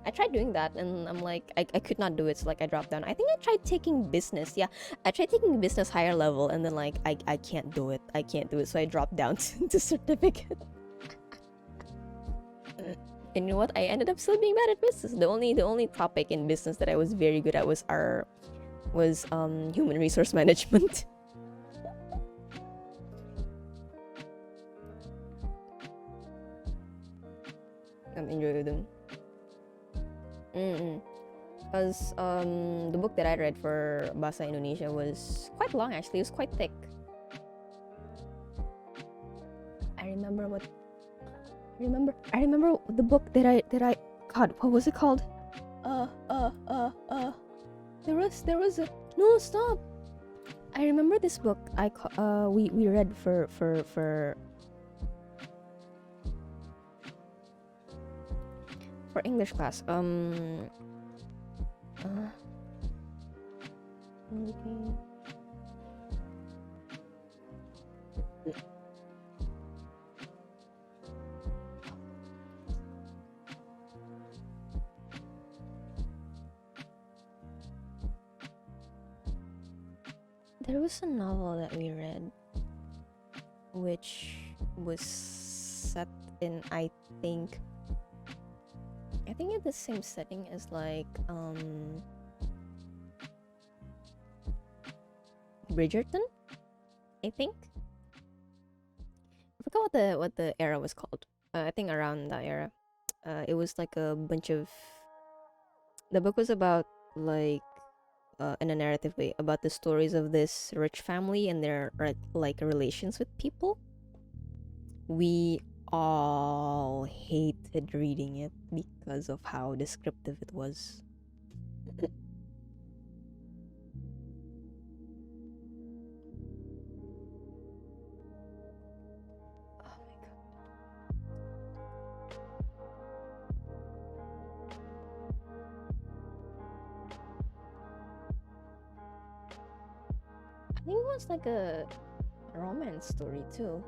I tried doing that and I'm like, I could not do it, so like I dropped down. I think I tried taking business. Yeah, I tried taking business higher level and then like I can't do it. I can't do it, so I dropped down to certificate. And you know what? I ended up still being bad at business. The only topic in business that I was very good at was human resource management. I'm enjoying them. Because the book that I read for Bahasa Indonesia was quite long actually. It was quite thick. I remember the book that I God, what was it called? There was a no, stop. I remember this book we read for English class. There was a novel that we read which was set in I think in the same setting as like Bridgerton, I think. I forgot what the era was called. I think around that era. It was like a bunch of. The book was about like, in a narrative way, about the stories of this rich family and their like relations with people. We all hated reading it because of how descriptive it was. I think it was like a romance story too.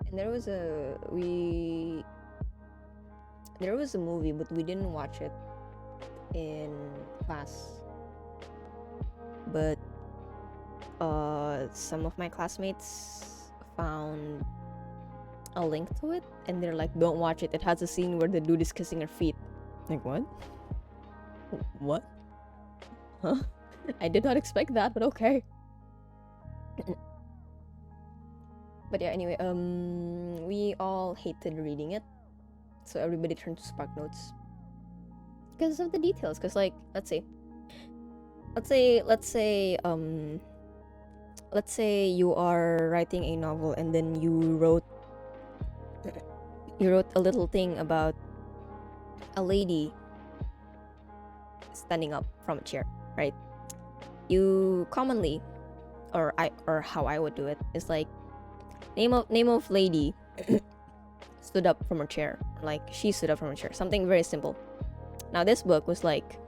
And there was a movie, but we didn't watch it in class. But some of my classmates found a link to it, and they're like, "Don't watch it. It has a scene where the dude is kissing her feet." Like, what? What? Huh? I did not expect that, but okay. But yeah, anyway, we all hated reading it, so everybody turned to Spark Notes because of the details. Because like, let's say you are writing a novel and then you wrote a little thing about a lady standing up from a chair, right? You commonly, or how I would do it is like, name of lady stood up from her chair, like she stood up from her chair, something very simple. Now this book was like,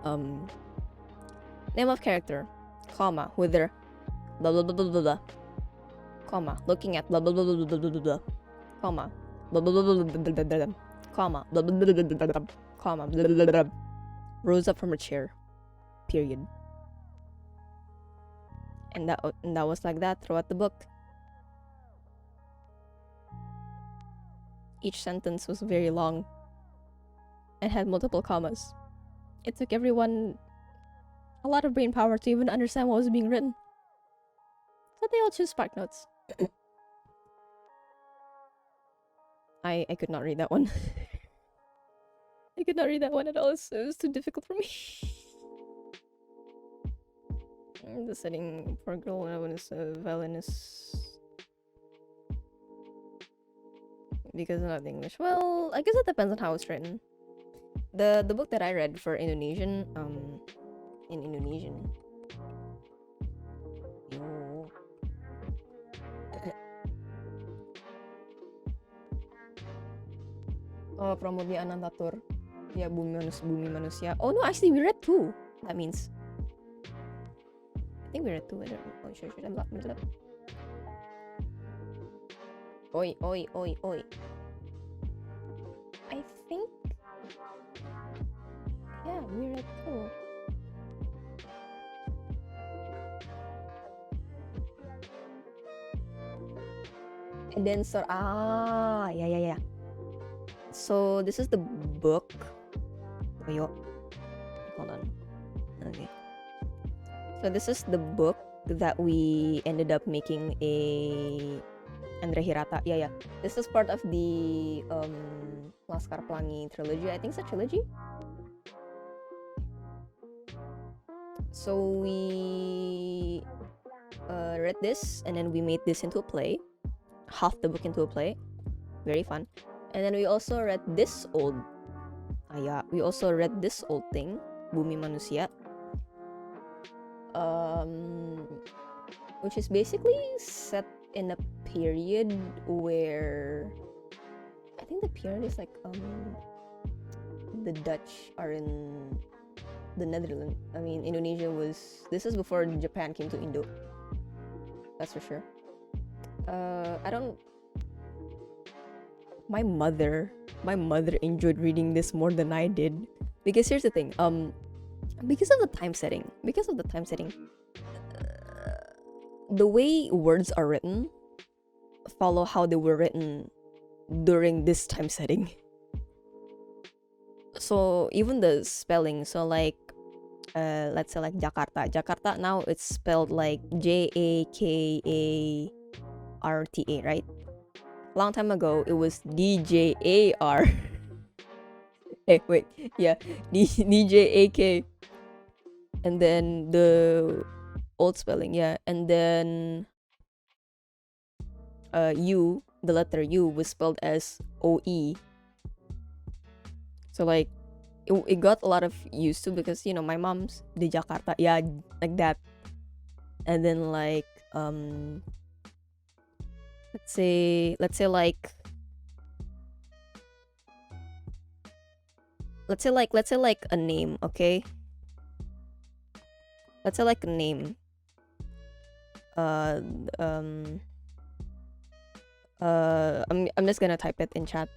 name of character, comma, with their blah blah blah blah blah blah, comma, looking at blah blah blah blah blah blah blah, comma, blah blah blah blah blah blah blah, comma, blah blah blah blah blah, comma, blah blah blah, rose up from her chair, period. And that was like that throughout the book. Each sentence was very long and had multiple commas. It took everyone a lot of brain power to even understand what was being written. So they all choose Spark Notes. I could not read that one. I could not read that one at all. It was too difficult for me. The setting for girl when is violinist because not English. Well, I guess it depends on how it's written. The book that I read for Indonesian, in Indonesian. Yo. Oh, Pramodya Anantatur. Yeah, Bumi Manusia. Oh no, actually we read two. That means. I think we read two. I don't know. Oh, sure. Oi, oi, oi, oi. I think. Yeah, we read two. And then yeah. So this is the book. Hold on. Okay. So this is the book that we ended up making a Andre Hirata. Yeah. This is part of the Laskar Pelangi trilogy. I think it's a trilogy. So we read this and then we made this into a play. Half the book into a play. Very fun. And then we also read this old thing, Bumi Manusia. Which is basically set in a period where I think the period is like the Dutch are in the Netherlands. I mean, Indonesia was. This is before Japan came to Indo. That's for sure. I don't. My mother enjoyed reading this more than I did, because here's the thing. Because of the time setting, the way words are written follow how they were written during this time setting. So even the spelling, so like let's say like Jakarta now it's spelled like Jakarta, right? Long time ago it was DJAR. Hey, wait, yeah, DJAK. And then the old spelling, yeah, and then U, the letter U was spelled as OE. So like it got a lot of used to, because you know my mom's di Jakarta, yeah, like that. And then like let's say like a name, okay? Let's say like a name. I'm just gonna type it in chat.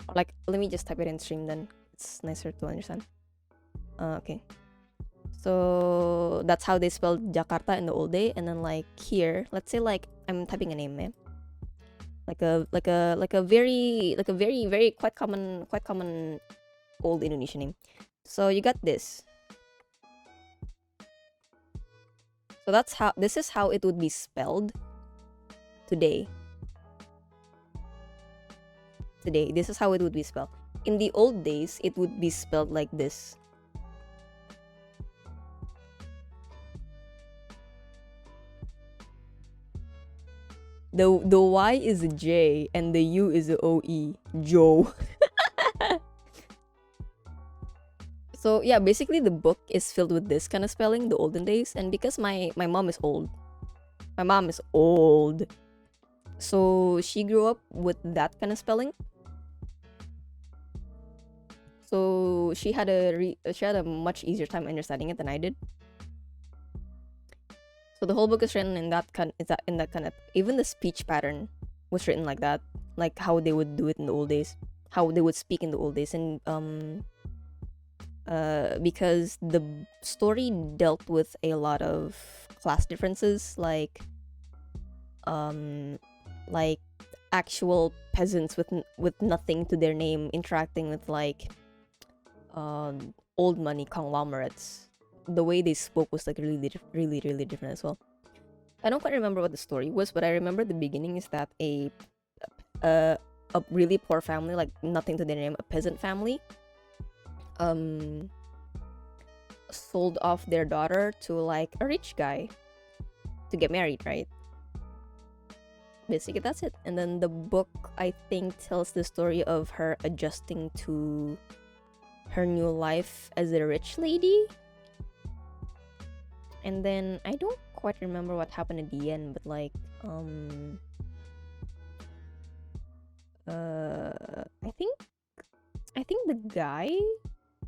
Or like, let me just type it in stream then. It's nicer to understand. Okay. So that's how they spelled Jakarta in the old day, and then like here, let's say like I'm typing a name, man. Like a very quite common old Indonesian name. So you got this. So this is how it would be spelled today. This is how it would be spelled. In the old days, it would be spelled like this. The Y is a J and the U is a OE. Joe. So yeah, basically the book is filled with this kind of spelling, the olden days. And because my mom is old. So she grew up with that kind of spelling. So she had a much easier time understanding it than I did. So the whole book is written in that kind of, even the speech pattern was written like that, like how they would do it in the old days, how they would speak in the old days. And because the story dealt with a lot of class differences, like actual peasants with nothing to their name interacting with like old money conglomerates. The way they spoke was like really different as well. I don't quite remember what the story was, but I remember the beginning is that a really poor family, like nothing to their name, a peasant family, sold off their daughter to like a rich guy to get married, right? Basically, that's it. And then the book, I think, tells the story of her adjusting to her new life as a rich lady. And then I don't quite remember what happened at the end, but like I think the guy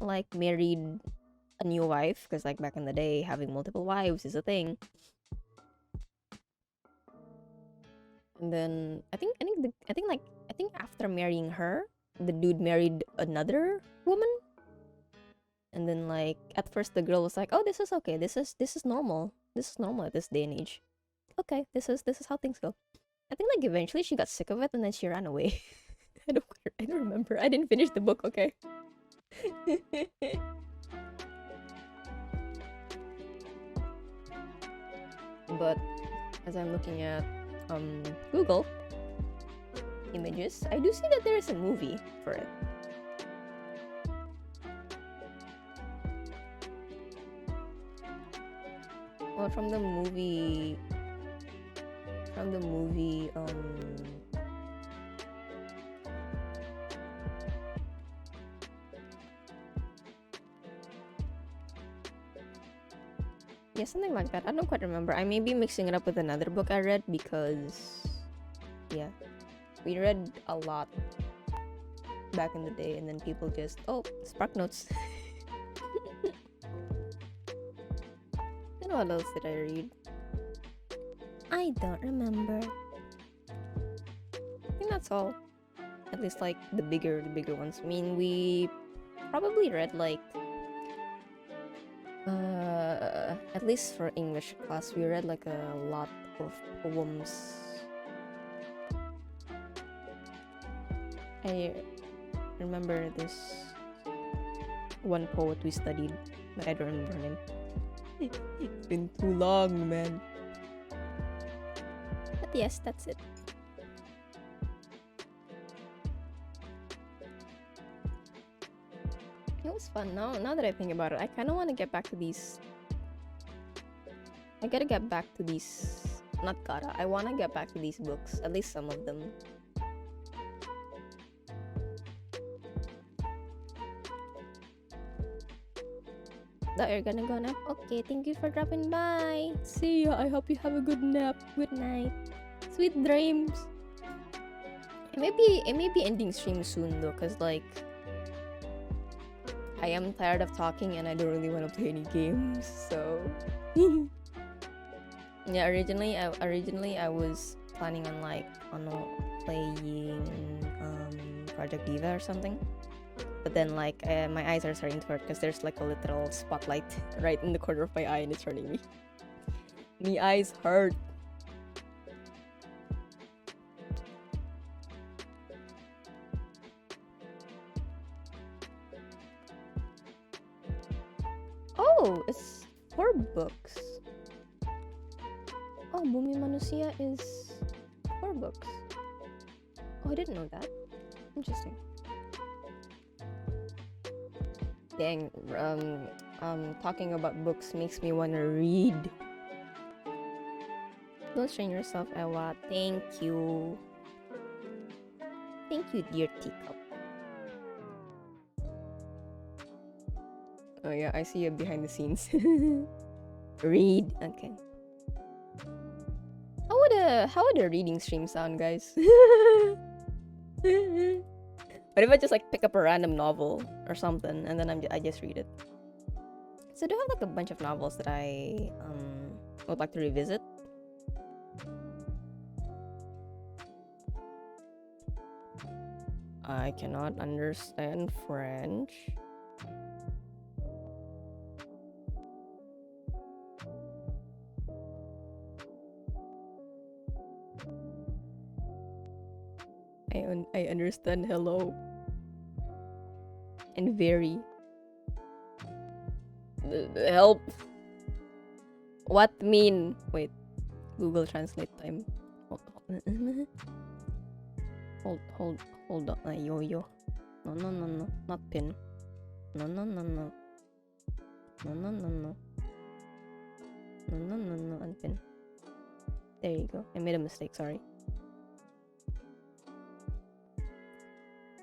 like married a new wife, because like back in the day having multiple wives is a thing. And then I think after marrying her, the dude married another woman. And then like at first the girl was like, "Oh, this is okay. This is normal. This is normal at this day and age. Okay, this is how things go." I think like eventually she got sick of it and then she ran away. I don't remember. I didn't finish the book, okay? But as I'm looking at Google images, I do see that there is a movie for it. Well, from the movie yeah, something like that. I don't quite remember. I may be mixing it up with another book I read, because yeah, we read a lot back in the day, and then people just, oh, Spark Notes. And what else did I read? I don't remember. I think that's all. At least like the bigger ones. I mean, we probably read like at least for English class, we read like a lot of poems. I remember this one poet we studied, but I don't remember her name. It's been too long, man. But yes, that's it. It was fun. Now that I think about it, I kind of want to get back to these. I gotta get back to these. Not gotta. I want to get back to these books. At least some of them. That you're gonna go nap? Okay, thank you for dropping by. See ya. I hope you have a good nap. Good night. Sweet dreams. It may be ending stream soon though, cause like I am tired of talking and I don't really want to play any games. So yeah, originally I was planning on like playing Project Diva or something. But then like my eyes are starting to hurt because there's like a literal spotlight right in the corner of my eye and it's hurting me. My eyes hurt. Oh, it's 4 books. Oh, Bumi Manusia is 4 books. Oh, I didn't know that. Interesting. Dang, talking about books makes me want to read. Don't strain yourself, Ewa. Thank you. Thank you, dear teacup. Oh yeah, I see you behind the scenes. Read. Okay. How would a reading stream sound, guys? What if I just like pick up a random novel or something and then I just read it? So I do have like a bunch of novels that I would like to revisit. I cannot understand French. I understand hello and very. Help. What mean? Wait. Google Translate time. Hold on. Yo. No. Not pin. No. No. No, unpin. There you go. I made a mistake, sorry.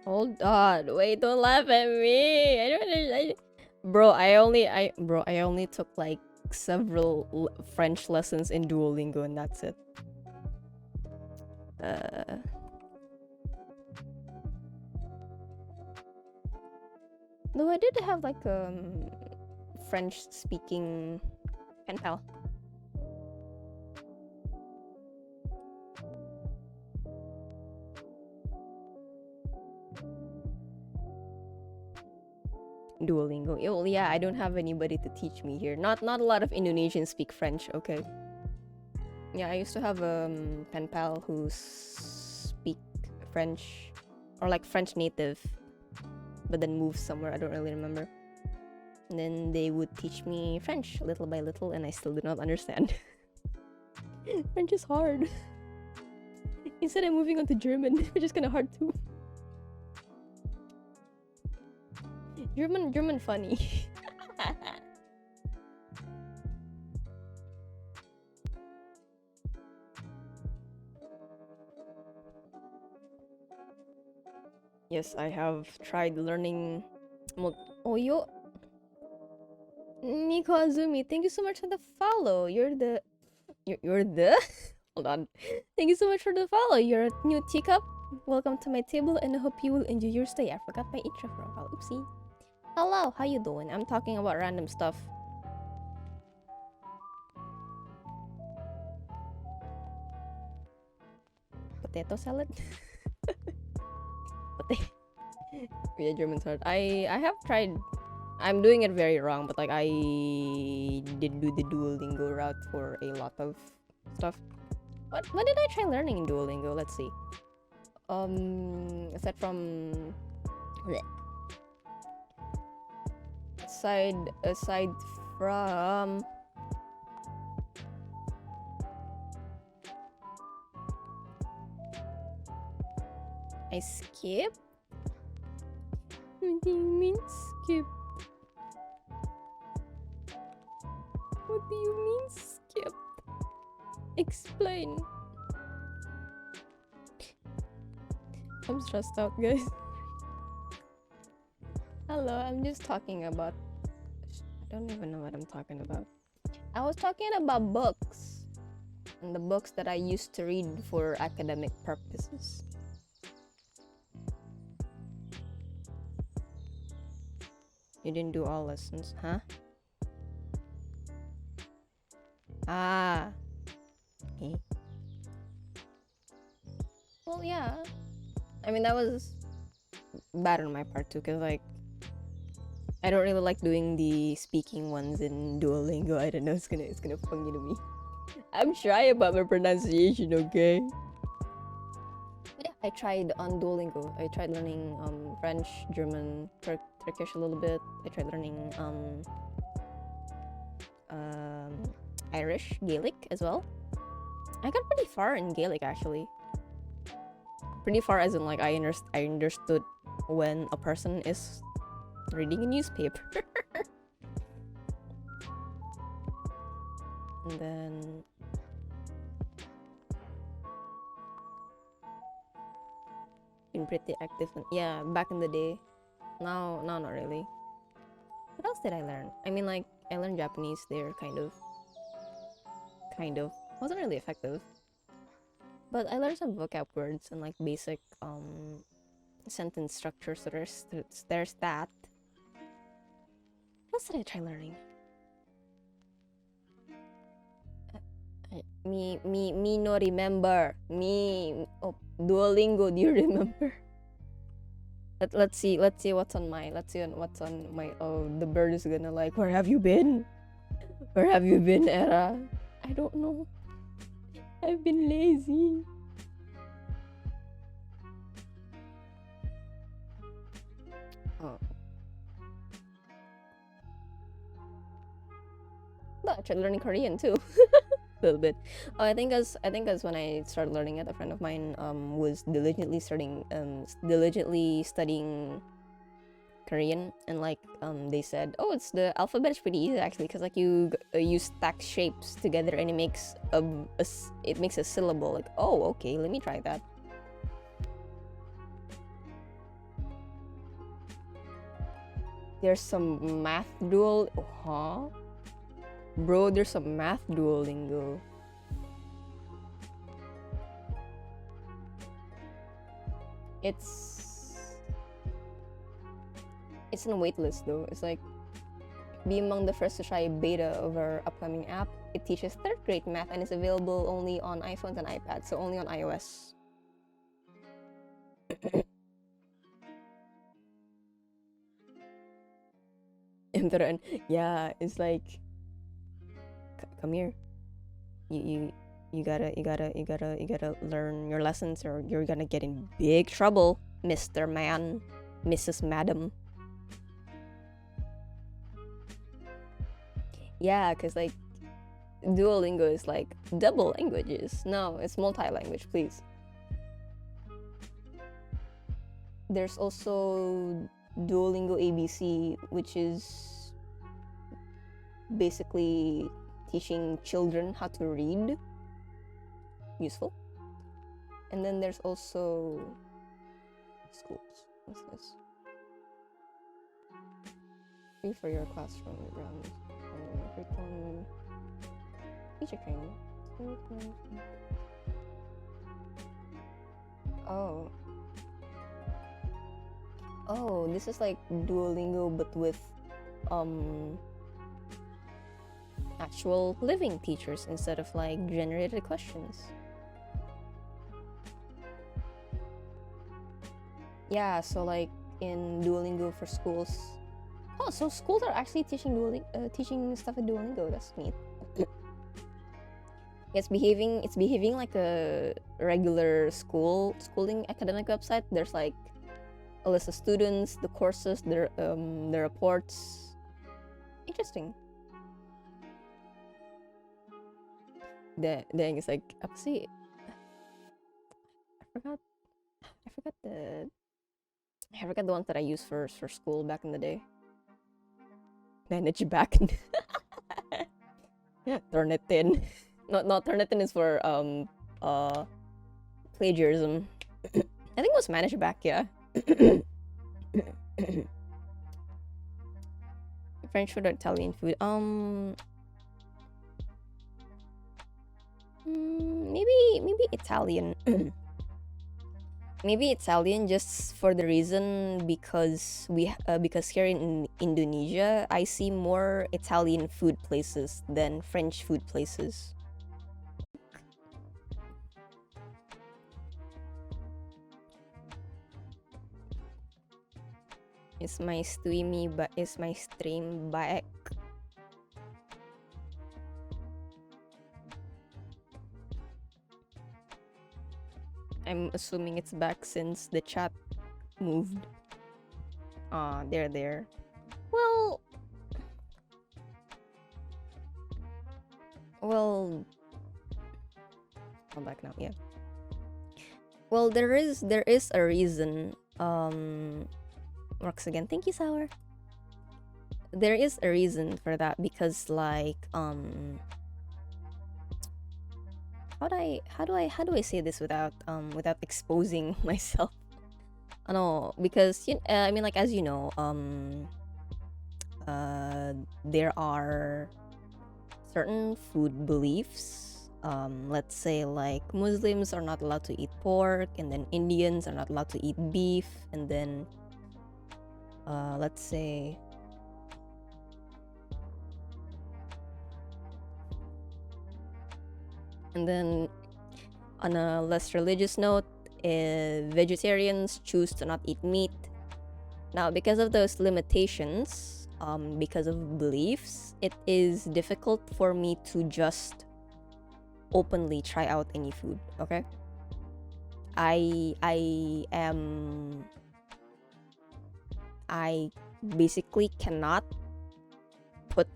Hold on, wait, don't laugh at me. I don't understand. Bro, I only took like several French lessons in Duolingo and that's it. No, I did have like French speaking pen pal. Duolingo. Oh, yeah, I don't have anybody to teach me here. Not a lot of Indonesians speak French, okay? Yeah, I used to have a pen pal who speak French or like French native, but then moved somewhere. I don't really remember. And then they would teach me French little by little, and I still did not understand. French is hard. Instead, I'm moving on to German, which is kind of hard too. German funny. Yes, I have tried learning. Oh, Nico Azumi, thank you so much for the follow. You're the. Hold on. Thank you so much for the follow. You're a new teacup. Welcome to my table, and I hope you will enjoy your stay. I forgot my intro profile. Oopsie. Hello, how you doing? I'm talking about random stuff. Potato salad? Yeah, German's hard. I have tried. I'm doing it very wrong, but like I did do the Duolingo route for a lot of stuff. What did I try learning in Duolingo? Let's see. Aside from aside from I skip? What do you mean skip? What do you mean skip? Explain. I'm stressed out, guys. Hello, I'm just talking about... I don't even know what I'm talking about. I was talking about books. And the books that I used to read for academic purposes. You didn't do all lessons, huh? Ah. Okay. Well, yeah. I mean, that was bad on my part too, cause like I don't really like doing the speaking ones in Duolingo. I don't know, it's gonna funny to me. I'm shy about my pronunciation, okay? But yeah, I tried on Duolingo. I tried learning French, German, Turkish a little bit. I tried learning Irish, Gaelic as well. I got pretty far in Gaelic actually. Pretty far as in like I understood when a person is reading a newspaper. And then been pretty active yeah, back in the day. Now not really. What else did I learn? I mean, like I learned Japanese there, kind of wasn't really effective, but I learned some vocab words and like basic sentence structure. So there's that. What else did I try learning? Me no remember. Duolingo, do you remember? Let's see what's on my oh, the bird is gonna like, where have you been, Era? I don't know, I've been lazy. Oh, but I tried learning Korean too. A little bit. Oh, I think as when I started learning it, a friend of mine was diligently studying Korean, and like they said, oh, it's the alphabet is pretty easy actually, because like you stack shapes together and it makes a syllable. Like, oh, okay, let me try that. There's some math duel, huh? Bro, there's some math Duolingo. It's in a waitlist though. It's like, be among the first to try beta of our upcoming app. It teaches third grade math and is available only on iPhones and iPads, so only on iOS. Yeah, it's like, come here. You gotta learn your lessons, or you're gonna get in big trouble, Mr. Man, Mrs. Madam. Yeah, because like Duolingo is like double languages. No, it's multi-language, please. There's also Duolingo ABC, which is basically teaching children how to read. Useful. And then there's also schools. What's this? Free for your classroom grounds. Curriculum. Teacher training. Oh. Oh, this is like Duolingo but with actual living teachers instead of like generated questions. Yeah, so like in Duolingo for schools. Oh, so schools are actually teaching teaching stuff at Duolingo. That's neat. It's behaving like a regular schooling academic website. There's like a list of students, the courses, their reports. Interesting. Dang, it's like apa sih? I forgot the ones that I used for school back in the day. Manage back. Turnitin. Not Turnitin is for plagiarism. I think it was manage back, yeah. French food or Italian food? Maybe Italian. Maybe Italian, just for the reason because here in Indonesia I see more Italian food places than French food places. Is my stream back? I'm assuming it's back since the chat moved. There. Well, I'm back now. Yeah. Well, there is a reason. Works again. Thank you, Sour. There is a reason for that, because like how do I say this without exposing myself? I know, because I mean, like, as you know, there are certain food beliefs. Let's say like Muslims are not allowed to eat pork, and then Indians are not allowed to eat beef, and then let's say and then on a less religious note, vegetarians choose to not eat meat. Now, because of those limitations, because of beliefs, it is difficult for me to just openly try out any food. Okay, I basically cannot put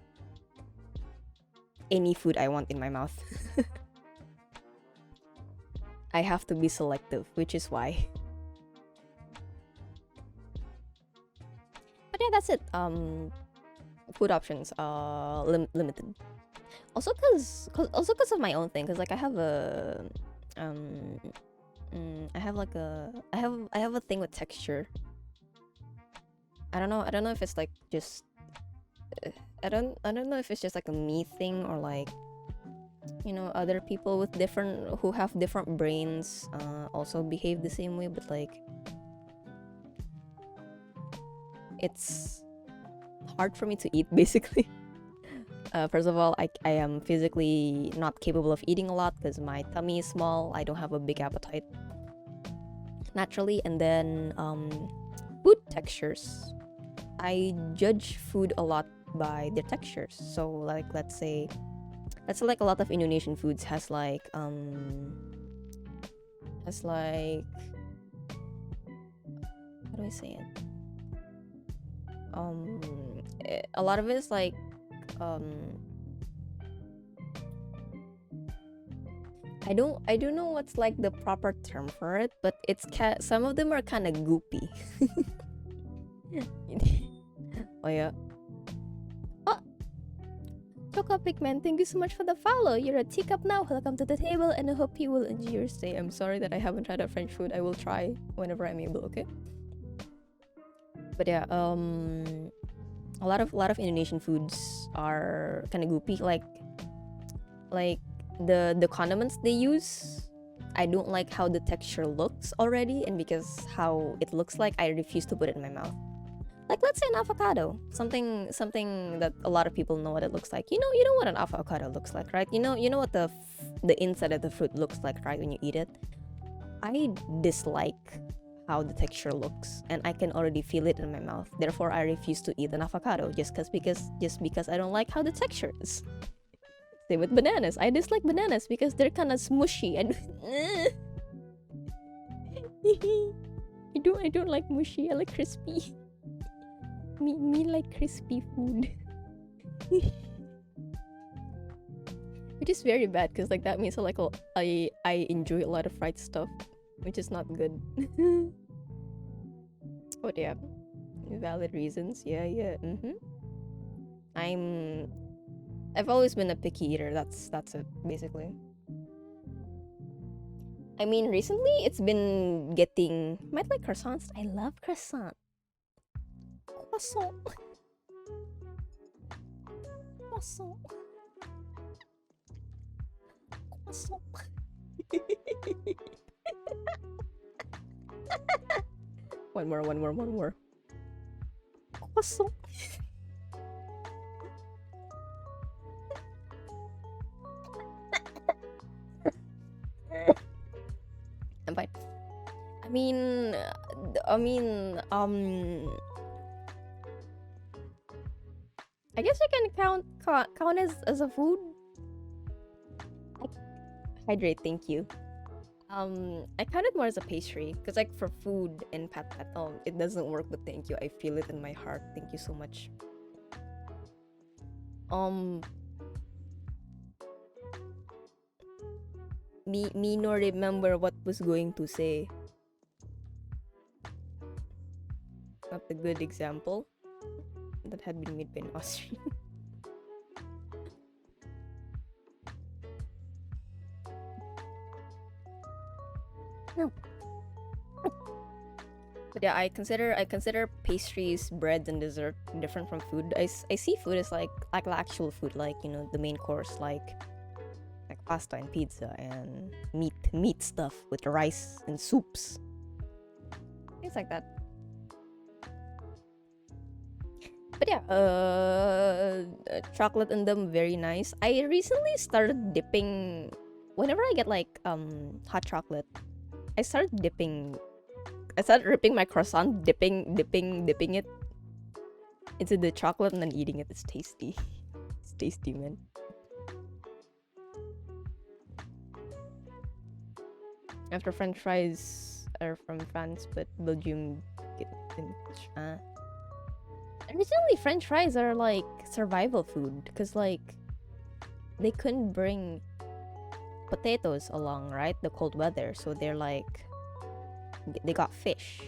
any food I want in my mouth. I have to be selective, which is why. that's it. Food options limited. Also cause of my own thing, cause like I have a I have like I have a thing with texture. I don't know if it's like just I don't know if it's just like a me thing, or like, you know, other people with different who have different brains also behave the same way, but like it's hard for me to eat basically. First of all, I am physically not capable of eating a lot because my tummy is small. I don't have a big appetite naturally. And then food textures. I judge food a lot by their textures. So like let's say like a lot of Indonesian foods has like how do I say it? A lot of it is like I don't know what's like the proper term for it, but it's some of them are kind of goopy. Oh yeah. Oh, Choco Pigman, thank you so much for the follow. You're a teacup now. Welcome to the table, and I hope you will enjoy your stay. I'm sorry that I haven't tried out French food. I will try whenever I'm able. Okay. But yeah, a lot of Indonesian foods are kind of goopy. Like the condiments they use, I don't like how the texture looks already, and because how it looks like, I refuse to put it in my mouth. Like let's say an avocado, something that a lot of people know what it looks like. You know what an avocado looks like, right? You know what the inside of the fruit looks like, right? When you eat it, I dislike how the texture looks, and I can already feel it in my mouth. Therefore, I refuse to eat an avocado just because I don't like how the texture is. Same with bananas. I dislike bananas because they're kind of smushy. I don't like mushy. I like crispy. Me like crispy food. Which is very bad because like that means I enjoy a lot of fried stuff, which is not good. But yeah, valid reasons. Yeah. I've always been a picky eater. That's it basically. I mean, recently it's been getting. Might like croissants. I love croissant. Croissant. Croissant. Croissant. One more. Croissant. I'm fine. I mean, I guess you can count as a food. Hydrate, thank you. I count it more as a pastry because like for food and pat it doesn't work, but thank you. I feel it in my heart. Thank you so much. Me nor remember what was going to say. Not a good example that had been made by an Austrian. No. But yeah, I consider pastries, breads, and dessert different from food. I see food as like actual food, like, you know, the main course, like pasta and pizza and meat stuff with rice and soups, things like that. But yeah, chocolate in them, very nice. I recently started dipping whenever I get like hot chocolate. I started ripping my croissant, dipping it into the chocolate and then eating it. It's tasty. It's tasty, man. After French fries are from France, but Belgium originally French fries are like survival food because like they couldn't bring potatoes along, right? The cold weather, so they're like they got fish,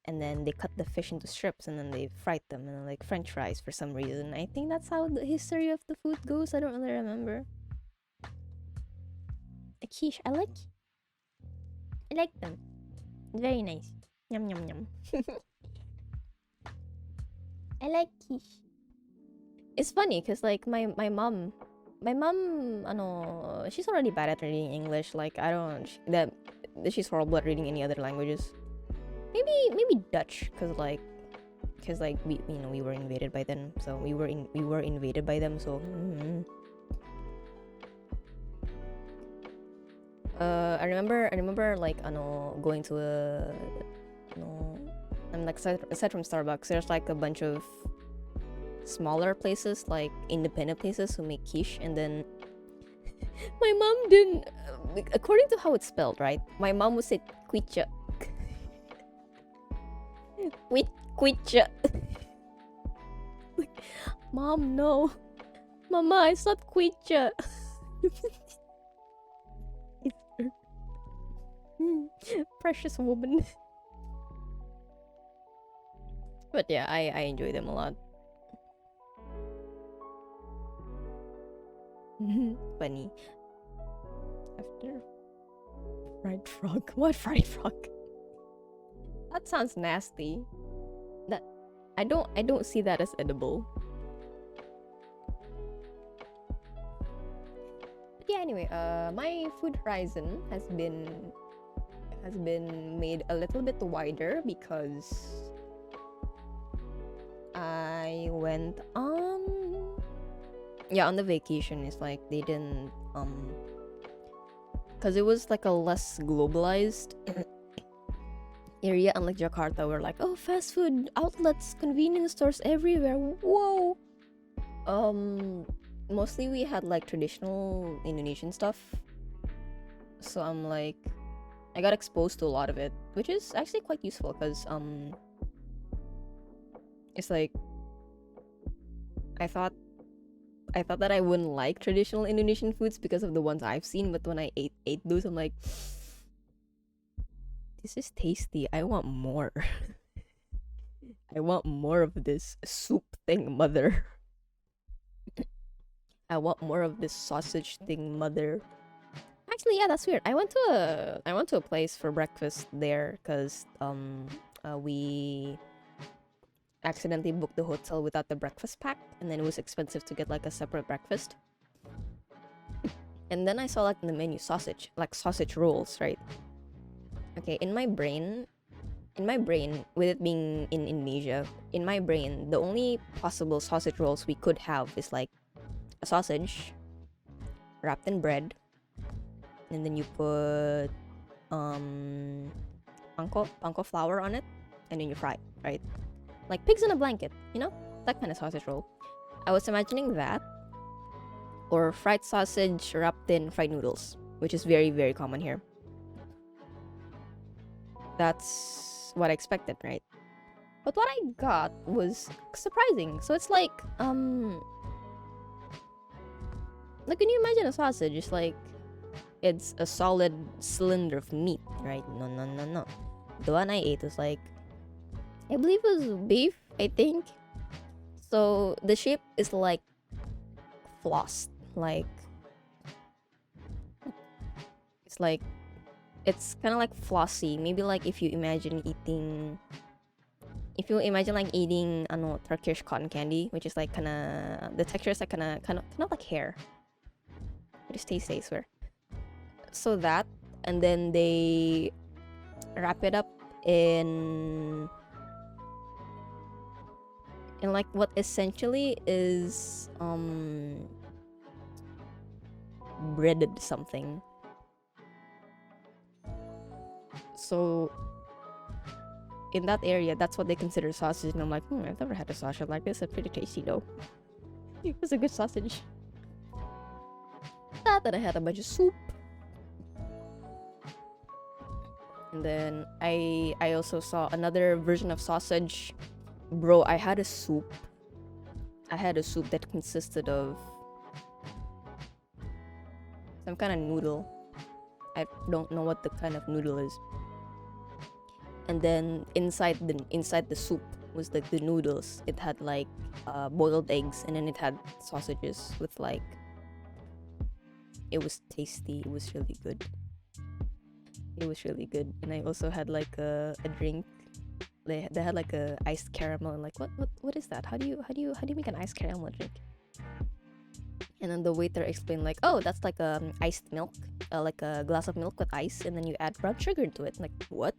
and then they cut the fish into strips, and then they fried them and like French fries for some reason. I think that's how the history of the food goes. I don't really remember. A quiche, I like them. Very nice. Yum yum yum. I like quiche. It's funny because like my mom, she's already bad at reading English. Like I don't that she's horrible at reading any other languages. Maybe Dutch, because we were invaded by them, so we were invaded by them. So I remember like going to aside from Starbucks, there's like a bunch of smaller places, like independent places who make quiche, and then my mom didn't, according to how it's spelled, right? My mom would say quiche. Quiche. Mom, no. Mama, it's not quiche. Precious woman. But yeah, I enjoy them a lot. Funny. After fried frog. What fried frog? That sounds nasty. That I don't see that as edible. But yeah, anyway, my food horizon has been made a little bit wider because I went on the vacation. It's like they didn't because it was like a less globalized area, unlike Jakarta, where like, oh, fast food outlets, convenience stores everywhere. Whoa. Mostly we had like traditional Indonesian stuff, so I'm like, I got exposed to a lot of it, which is actually quite useful because it's like I thought that I wouldn't like traditional Indonesian foods because of the ones I've seen, but when I ate those, I'm like, this is tasty. I want more. I want more of this soup thing, mother. I want more of this sausage thing, mother. Actually, yeah, that's weird. I went to a place for breakfast there because we accidentally booked the hotel without the breakfast pack, and then it was expensive to get like a separate breakfast. And then I saw like in the menu sausage rolls, right? Okay, in my brain, with it being in Indonesia, in my brain, the only possible sausage rolls we could have is like a sausage wrapped in bread, and then you put panko flour on it, and then you fry it, right? Like pigs in a blanket, you know? That kind of sausage roll. I was imagining that, or fried sausage wrapped in fried noodles, which is very, very common here. That's what I expected, right? But what I got was surprising. So it's like can you imagine a sausage? It's like it's a solid cylinder of meat, right? No. The one I ate was like, I believe it was beef, I think. So the shape is like flossed, like it's kind of like flossy. Maybe like if you imagine like eating Turkish cotton candy, which is like kind of, the texture is like kind of like hair. It just tastes, I swear. So that, and then they wrap it up in like what essentially is breaded something. So in that area, that's what they consider sausage, and I'm like, I've never had a sausage like this. It's pretty tasty though. It was a good sausage. Then I had a bunch of soup, and then I also saw another version of sausage. Bro, I had a soup that consisted of some kind of noodle. I don't know what the kind of noodle is. and then inside the soup was like the noodles. It had like boiled eggs, and then it had sausages with like. It was tasty. It was really good. It was really good, and I also had like a drink. They had like a iced caramel, and like what is that? How do you make an iced caramel drink? And then the waiter explained like, oh, that's like iced milk, like a glass of milk with ice, and then you add brown sugar to it. Like what?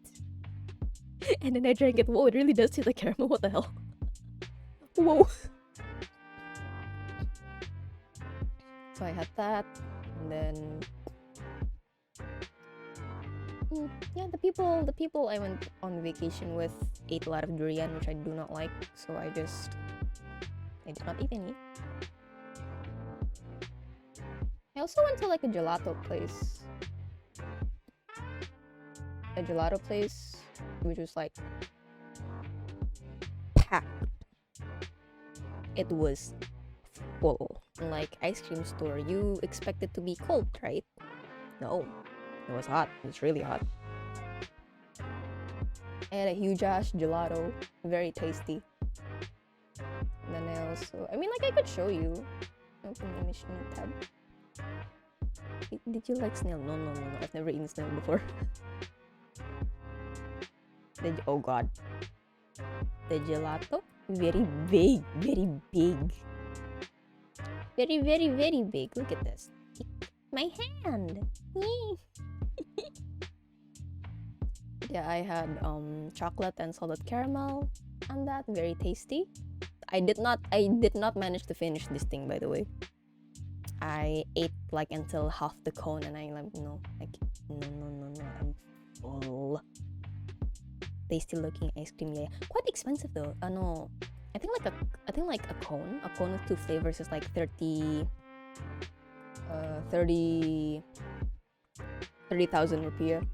And then I drank it. Whoa, it really does taste like caramel. What the hell? Whoa. So I had that, and then yeah, the people I went on vacation with ate a lot of durian, which I do not like. So I did not eat any. I also went to like a gelato place. Which was like packed. It was full. Like ice cream store, you expect it to be cold, right? No, it was hot. It was really hot. I had a huge ass gelato, very tasty. And then I mean, like I could show you. Open the mission tab. Did you like snail? No. I've never eaten snail before. Oh god. The gelato? Very big. Very big. Very big. Look at this. My hand. Yeah, I had chocolate and salted caramel on that. Very tasty. I did not manage to finish this thing, by the way. I ate like until half the cone, and I'm like, no, I'm full. Tasty looking ice cream, yeah. Quite expensive though. No, I think like a cone with 2 flavors is like 30,000 rupiah.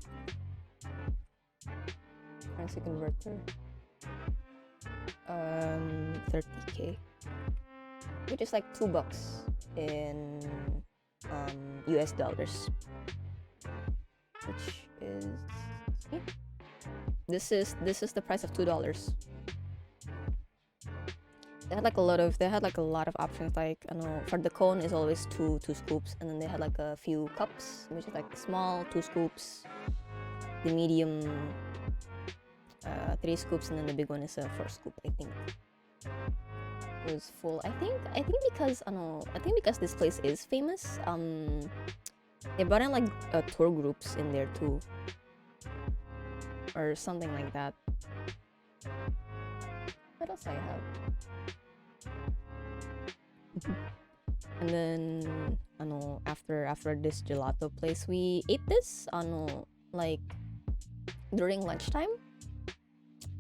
Currency converter. 30k, which is like $2 in US dollars, which is yeah. This is the price of $2. They had like a lot of options. Like I know for the cone is always two scoops, and then they had like a few cups, which is like the small 2 scoops, the medium 3 scoops, and then the big one is a 4 scoop. I think it was full. I think because this place is famous. They brought in like tour groups in there too, or something like that. What else I have? And then after this gelato place, we ate this like during lunchtime.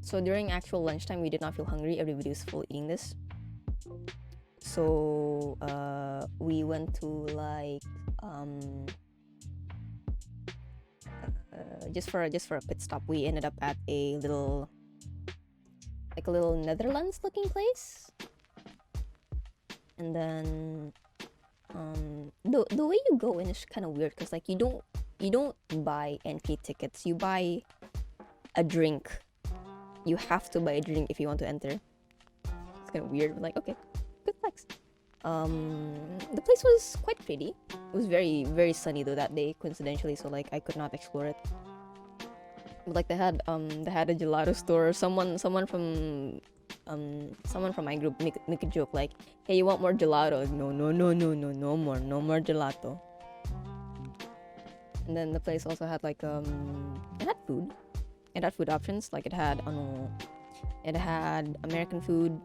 So during actual lunchtime, we did not feel hungry. Everybody was full eating this. So we went to like just for a pit stop. We ended up at a little Netherlands looking place. And then the way you go in is kind of weird, because like you don't buy entry tickets. You buy a drink. You have to buy a drink if you want to enter. It's kind of weird, but like, okay, good flex. The place was quite pretty. It was very, very sunny though that day, coincidentally, so like I could not explore it. But like they had a gelato store. Someone from my group make a joke like, hey, you want more gelato? No more gelato. And then the place also had like it had food. It had food options. Like it had American food,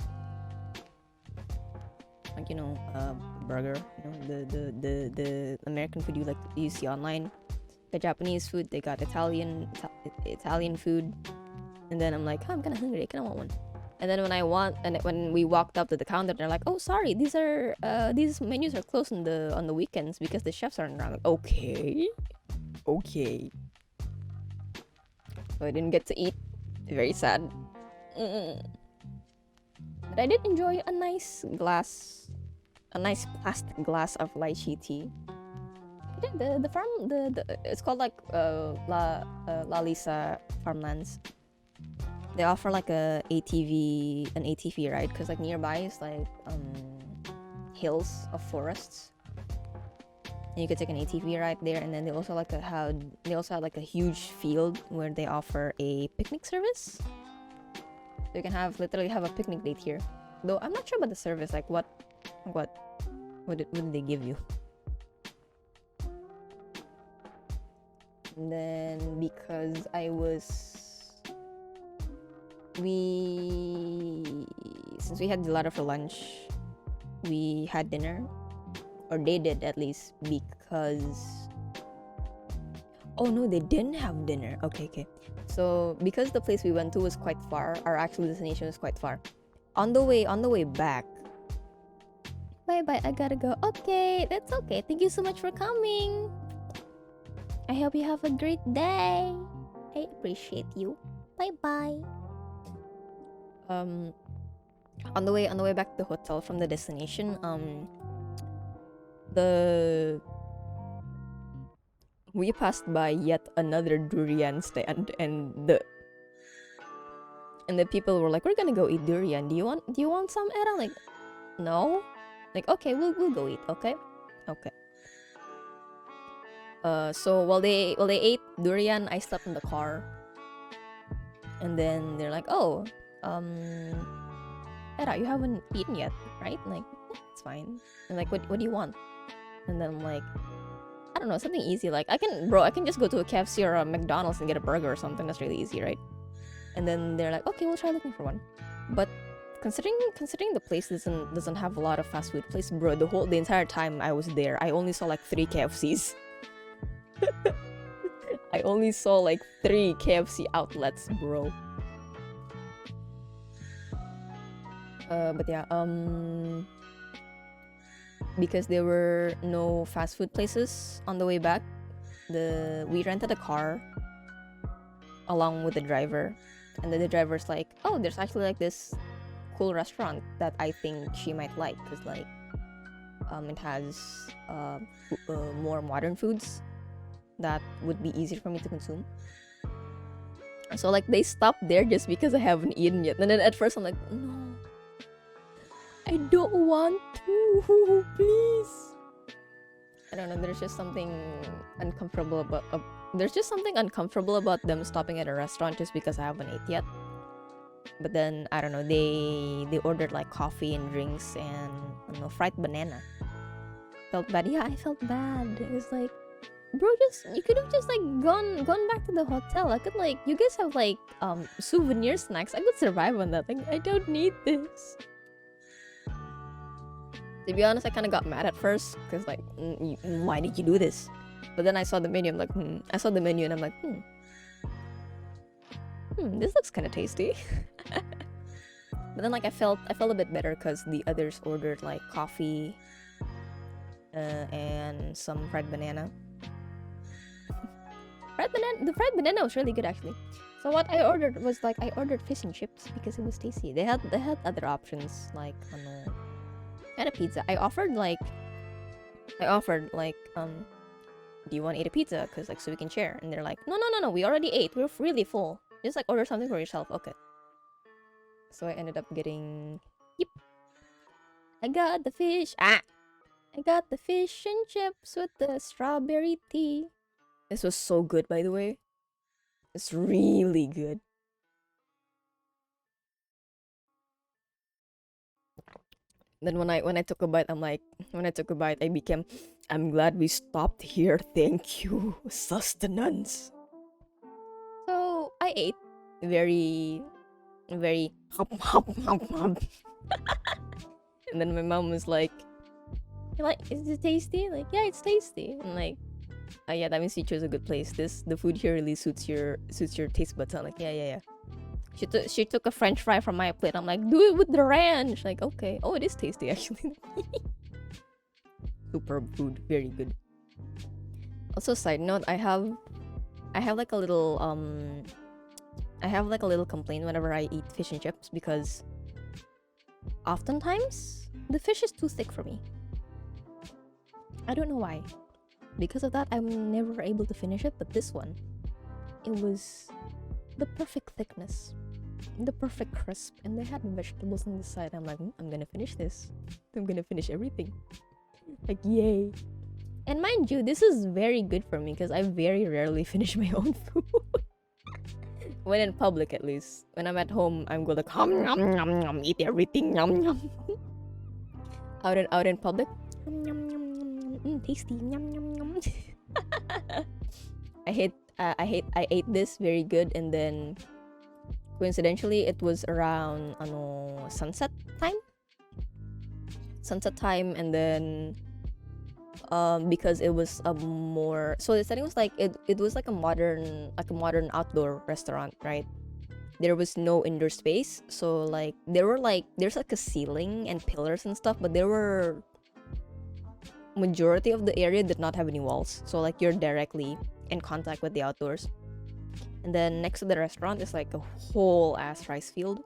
like burger, the American food you see online. The Japanese food, they got Italian food, and then I'm like, oh, I'm kind of hungry, I kind of want one. And then when we walked up to the counter, they're like, oh, sorry, these menus are closed on the weekends because the chefs aren't around. Like, okay. So I didn't get to eat. Very sad. But I did enjoy a nice plastic glass of lychee tea. The farm, it's called like La Lisa Farmlands. they offer like an ATV ride, because like nearby is like hills of forests, and you could take an ATV ride there. And then they also had like a huge field where they offer a picnic service, so you can literally have a picnic date here. Though I'm not sure about the service, like what did they give you? And then because since we had gelato for lunch, we had dinner, or they did at least, because oh no, they didn't have dinner. Okay. So because the place we went to was quite far, our actual destination was quite far. On the way back, bye, I gotta go. Okay, that's okay. Thank you so much for coming. I hope you have a great day. I appreciate you. Bye. On the way back to the hotel from the destination, we passed by yet another durian stand, and the people were like, "We're gonna go eat durian. Do you want some, Era?" Like, no. Like, okay, we'll go eat. Okay. So while they ate durian, I slept in the car, and then they're like, "Oh, Era, you haven't eaten yet, right?" I'm like, yeah, it's fine. And like, what do you want? And then I'm like, I don't know, something easy. Like, I can just go to a KFC or a McDonald's and get a burger or something. That's really easy, right? And then they're like, okay, we'll try looking for one. But considering the place doesn't have a lot of fast food place, bro, the entire time I was there, I only saw like 3 KFCs. I only saw like 3 KFC outlets, bro. But yeah, because there were no fast food places on the way back, we rented a car along with the driver, and then the driver's like, "Oh, there's actually like this cool restaurant that I think she might like, because like it has more modern foods that would be easier for me to consume." So like they stopped there just because I haven't eaten yet. And then at first I'm like, no, I don't want to, please. I don't know, there's just something uncomfortable about them stopping at a restaurant just because I haven't ate yet. But then I don't know, they ordered like coffee and drinks and I don't know, fried banana. Felt bad. Yeah, I felt bad. It was like, bro, you could have just like gone back to the hotel. I could like, you guys have like souvenir snacks. I could survive on that. Like, I don't need this. To be honest, I kind of got mad at first because like, why did you do this? But then I saw the menu. I'm like, I saw the menu and I'm like, this looks kind of tasty. But then like I felt a bit better because the others ordered like coffee and some fried banana. The fried banana was really good actually. So what I ordered was like, I ordered fish and chips because it was tasty. They had other options like and a pizza. I offered like do you want to eat a pizza? Because like, so we can share. And they're like, no, we already ate. We're really full. Just like order something for yourself. Okay. So I ended up getting, I got the fish. I got the fish and chips with the strawberry tea. This was so good, by the way. It's really good. Then when I took a bite, I became, I'm glad we stopped here. Thank you, sustenance. So I ate very hop hop hop hop. And then my mom was like, is it tasty? Like, yeah, it's tasty. And like, oh yeah, that means you chose a good place. The food here really suits your taste buds. I'm like, yeah. She took a French fry from my plate. I'm like, do it with the ranch. Like, okay. Oh, it is tasty actually. Superb food, very good. Also, side note, I have like a little complaint whenever I eat fish and chips, because oftentimes the fish is too thick for me. I don't know why. Because of that, I'm never able to finish it. But this one, it was the perfect thickness, the perfect crisp, and they had vegetables on the side. I'm like, I'm gonna finish this. I'm gonna finish everything. Like, yay. And mind you, this is very good for me because I very rarely finish my own food. When in public, at least. When I'm at home, I'm going like, yum, yum, yum, eat everything, yum, yum. Out in public, yum, yum, yum, yum, tasty, yum, yum, yum. I ate this very good, and then coincidentally, it was around sunset time, and then because it was a more, so the setting was like it was like a modern outdoor restaurant, right? There was no indoor space, so like there's like a ceiling and pillars and stuff, but there were majority of the area did not have any walls, so like you're directly in contact with the outdoors. And then next to the restaurant is like a whole ass rice field,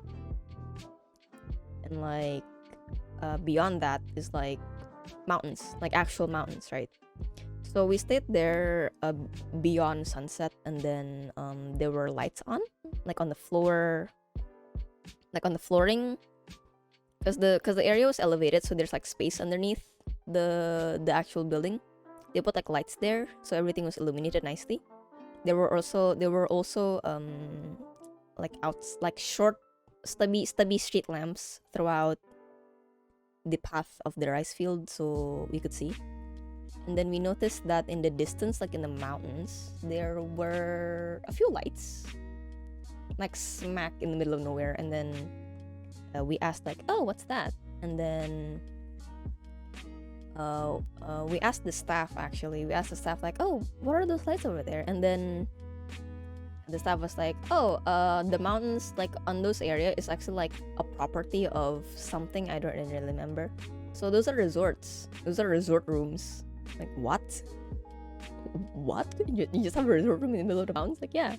and like beyond that is like mountains, like actual mountains, right? So we stayed there beyond sunset, and then there were lights on, like on the floor, like on the flooring, because the area was elevated, so there's like space underneath the actual building. They put like lights there, so everything was illuminated nicely. There were also like short stubby street lamps throughout the path of the rice field, so we could see. And then we noticed that in the distance, like in the mountains, there were a few lights, like smack in the middle of nowhere. And then we asked like, oh, what's that? And then we asked the staff, like, oh, what are those lights over there? And then the staff was like, oh, the mountains like on those area is actually like a property of something, I don't really remember. So those are resorts, those are resort rooms. Like, what you just have a resort room in the middle of the mountains? Like, yeah,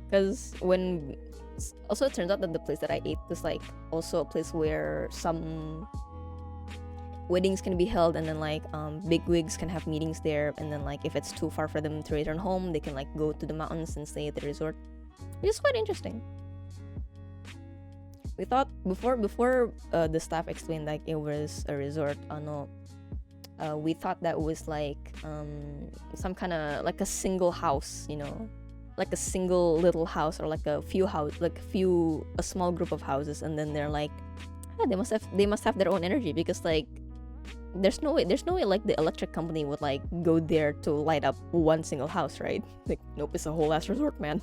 because when also it turns out that the place that I ate was like also a place where some weddings can be held, and then like big wigs can have meetings there, and then like if it's too far for them to return home, they can like go to the mountains and stay at the resort, which is quite interesting. We thought before the staff explained like it was a resort, we thought that was like some kind of like a single house, you know, like a single little house, or like a small group of houses, and then they're like, they must have their own energy, because like there's no way like the electric company would like go there to light up one single house, right? Like, nope, it's a whole ass resort, man.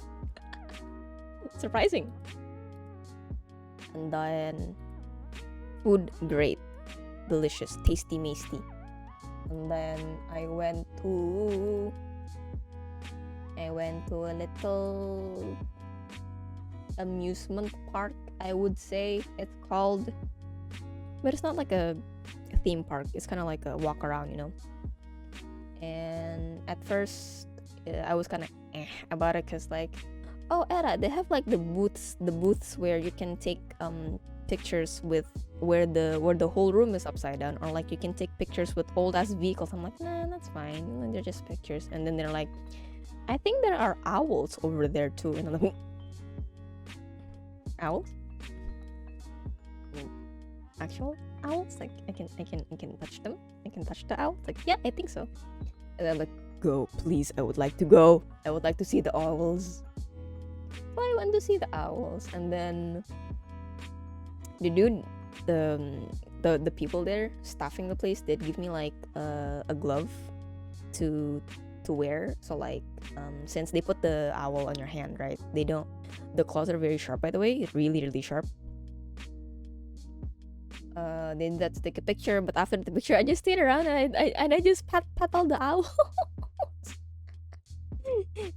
Surprising. And then food, great, delicious, tasty masty. And then I went to a little amusement park, I would say it's called, but it's not like a theme park, it's kind of like a walk around, you know. And at first I was kind of about it, because like, oh, Era, they have like the booths where you can take pictures with where the whole room is upside down, or like you can take pictures with old ass vehicles. I'm like, nah, that's fine, they're just pictures. And then they're like, I think there are owls over there too. And I'm like, owls? Actual owls? Like I can touch them? I can touch the owls? Like, yeah, I think so. And I'm like, go, please, I would like to go. I would like to see the owls. So I went to see the owls, and then the dude, the people there staffing the place, they'd give me like a glove to wear. So like since they put the owl on your hand, right? The claws are very sharp, by the way, really sharp. They did that to take a picture, but after the picture I just stayed around, and I just pat all the owls.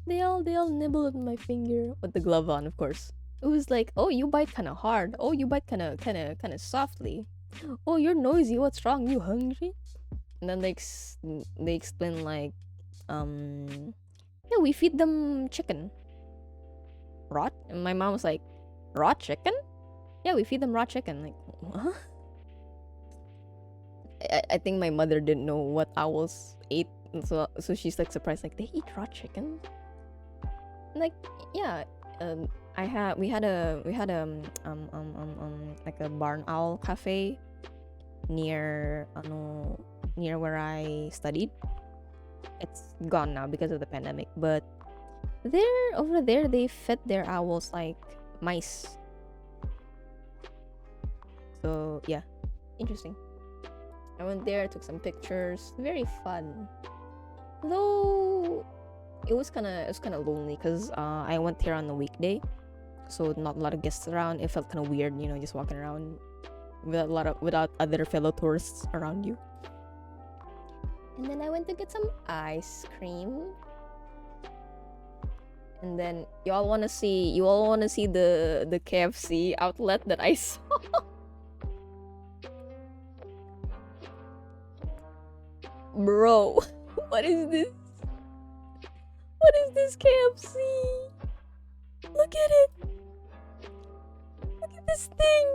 they all nibble at my finger with the glove on, of course. It was like, oh, you bite kind of hard. Oh, you bite kind of softly. Oh, you're noisy. What's wrong? You hungry? And then they explain like, yeah, we feed them chicken. Raw? And my mom was like, raw chicken? Yeah, we feed them raw chicken. Like, what? I think my mother didn't know what owls ate, so she's like surprised, like, they eat raw chicken? Like, yeah, like a barn owl cafe near near where I studied. It's gone now because of the pandemic, but over there they fed their owls like mice. So yeah, interesting. I went there, took some pictures. Very fun. Though it was kind of lonely because I went here on a weekday, so not a lot of guests around. It felt kind of weird, just walking around without other fellow tourists around you. And then I went to get some ice cream. And then you all wanna see the KFC outlet that I saw. Bro, what is this? What is this KFC? Look at it. Look at this thing.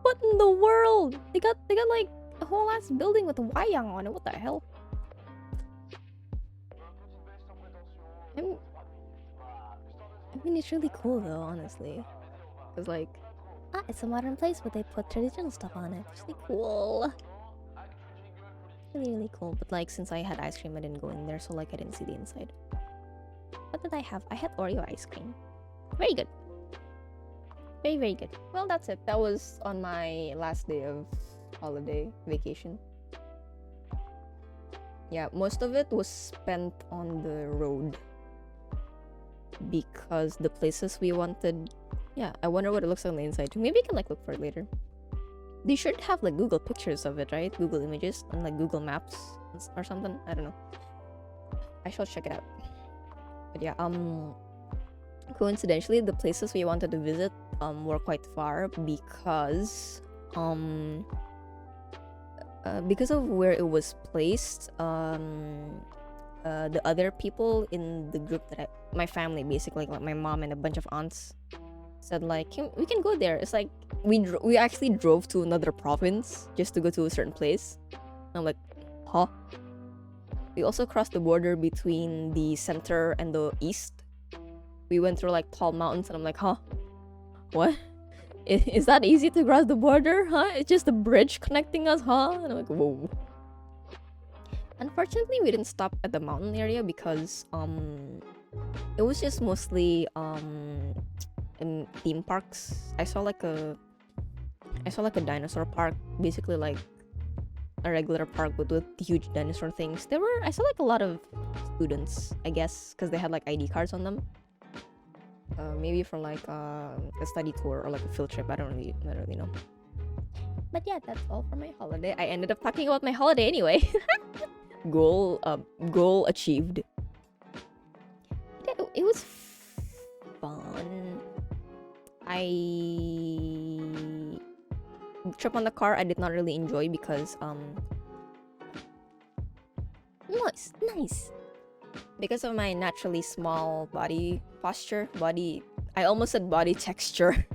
What in the world? They got like a whole ass building with a wayang on it. What the hell? I mean, it's really cool though, honestly. Cause like, it's a modern place, but they put traditional stuff on it. It's really cool. Really cool. But like, since I had ice cream, I didn't go in there, so like I didn't see the inside. What did I have? I had Oreo ice cream. Very good. Very good. Well, that's it. That was on my last day of holiday vacation. Yeah, most of it was spent on the road because the places we wanted. Yeah, I wonder what it looks like on the inside too. Maybe I can like look for it later. They should have like Google pictures of it, right? Google Images and like Google Maps or something. I don't know. I shall check it out. But yeah, coincidentally, the places we wanted to visit were quite far because of where it was placed. The other people in the group my family basically, like my mom and a bunch of aunts, said like, we can go there. It's like we actually drove to another province just to go to a certain place. And I'm like, huh? We also crossed the border between the center and the east. We went through like tall mountains, and I'm like, huh? What? Is that easy to cross the border? Huh? It's just a bridge connecting us, huh? And I'm like, whoa. Unfortunately, we didn't stop at the mountain area because it was just mostly in theme parks. I saw like a dinosaur park, basically like a regular park but with huge dinosaur things. I saw like a lot of students, I guess, because they had like ID cards on them. Maybe from like a study tour or like a field trip. I don't really know. But yeah, that's all for my holiday. I ended up talking about my holiday anyway. Goal achieved. It was fun. Trip on the car I did not really enjoy because nice because of my naturally small body posture. I almost said body texture.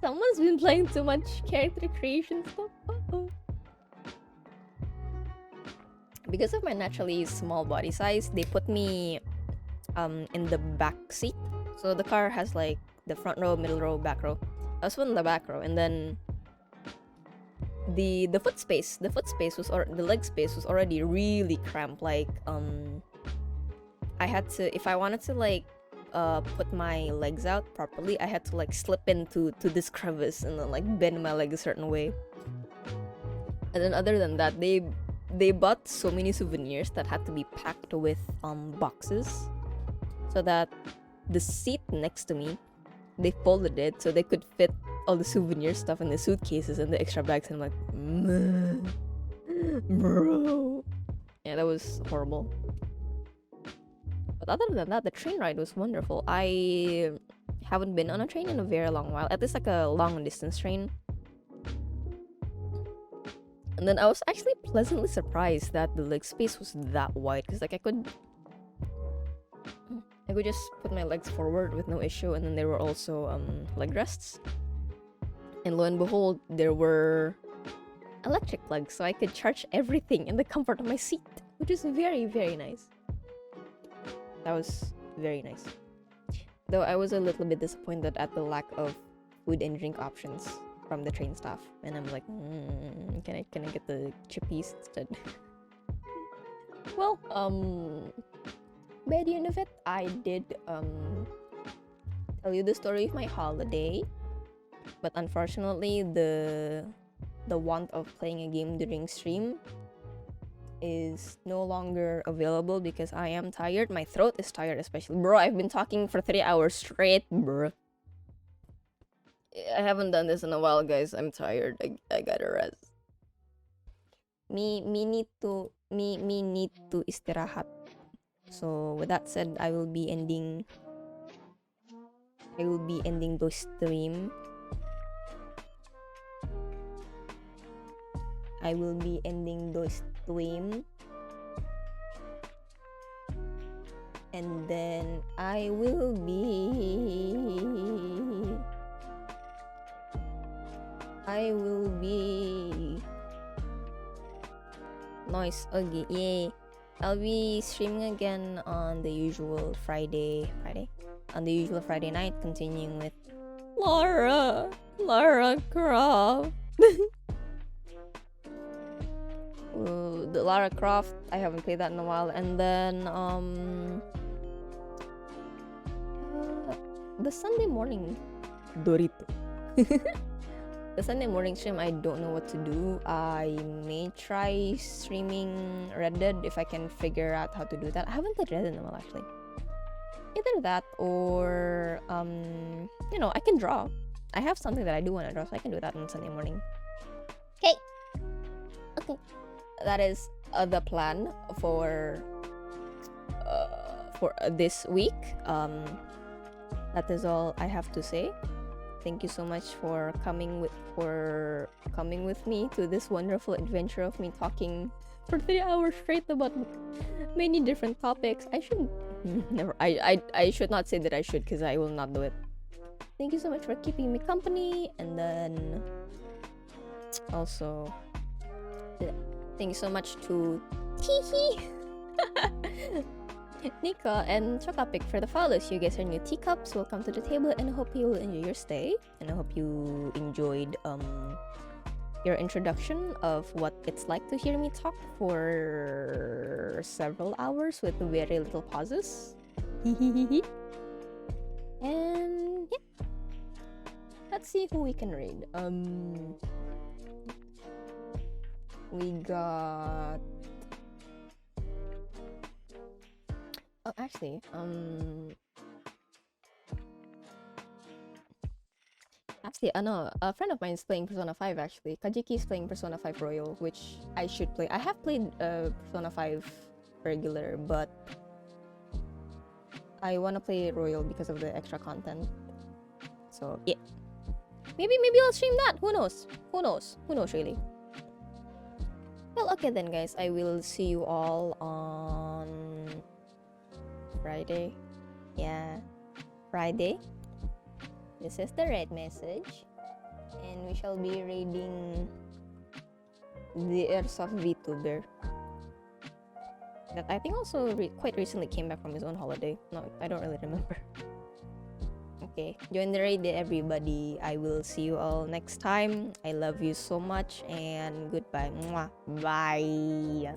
Someone's been playing too much character creation stuff. Because of my naturally small body size, they put me in the back seat. So the car has like the front row, middle row, back row. I was in the back row, and then the leg space was already really cramped. Like I had to, if I wanted to like put my legs out properly, I had to like slip into this crevice and then like bend my leg a certain way. And then other than that, they bought so many souvenirs that had to be packed with boxes, so that the seat next to me, they folded it so they could fit all the souvenir stuff in the suitcases and the extra bags. And I'm like, bro. Yeah, that was horrible. But other than that, the train ride was wonderful. I haven't been on a train in a very long while. At least like a long distance train. And then I was actually pleasantly surprised that the leg space was that wide, because like I could just put my legs forward with no issue, and then there were also leg rests. And lo and behold, there were electric plugs, so I could charge everything in the comfort of my seat, which is very, very nice. That was Very nice. Though I was a little bit disappointed at the lack of food and drink options from the train staff, and I'm like, can I get the chippies instead? Well, by the end of it, I did tell you the story of my holiday, but unfortunately, the want of playing a game during stream is no longer available because I am tired. My throat is tired, especially. Bro, I've been talking for 3 hours straight, bro. I haven't done this in a while, guys. I'm tired. I gotta rest. Me need to istirahat. So with that said, I will be ending the stream. I will be ending the stream. And then I will be nice. Okay, yay. I'll be streaming again on the usual Friday night, continuing with Lara Croft. The Lara Croft, I haven't played that in a while. And then the Sunday morning Dorito. The Sunday morning stream, I don't know what to do. I may try streaming Red Dead if I can figure out how to do that. I haven't played Red Dead in a while, actually. Either that or I can draw. I have something that I do want to draw, so I can do that on Sunday morning. Okay. That is the plan for this week. That is all I have to say. Thank you so much for coming with me to this wonderful adventure of me talking for 3 hours straight about many different topics. I should never. I should not say that I should, because I will not do it. Thank you so much for keeping me company, and then also thank you so much to Teehee, Nika, and Chocapic for the follows. You guys are new teacups. Welcome to the table, and I hope you will enjoy your stay. And I hope you enjoyed your introduction of what it's like to hear me talk for several hours with very little pauses. And yeah, let's see who we can raid. We got. Oh, actually, I know a friend of mine is playing Persona 5. Actually, Kajiki is playing Persona 5 Royal, which I should play. I have played Persona 5 regular, but I want to play Royal because of the extra content. So yeah, maybe I'll stream that. Who knows? Really? Well, okay then, guys. I will see you all on Friday. Yeah, Friday. This is the red message, and we shall be raiding the ENVTuber that I think also quite recently came back from his own holiday. No, I don't really remember. Okay, join the raid, everybody. I will see you all next time. I love you so much, and goodbye. Mwah. Bye.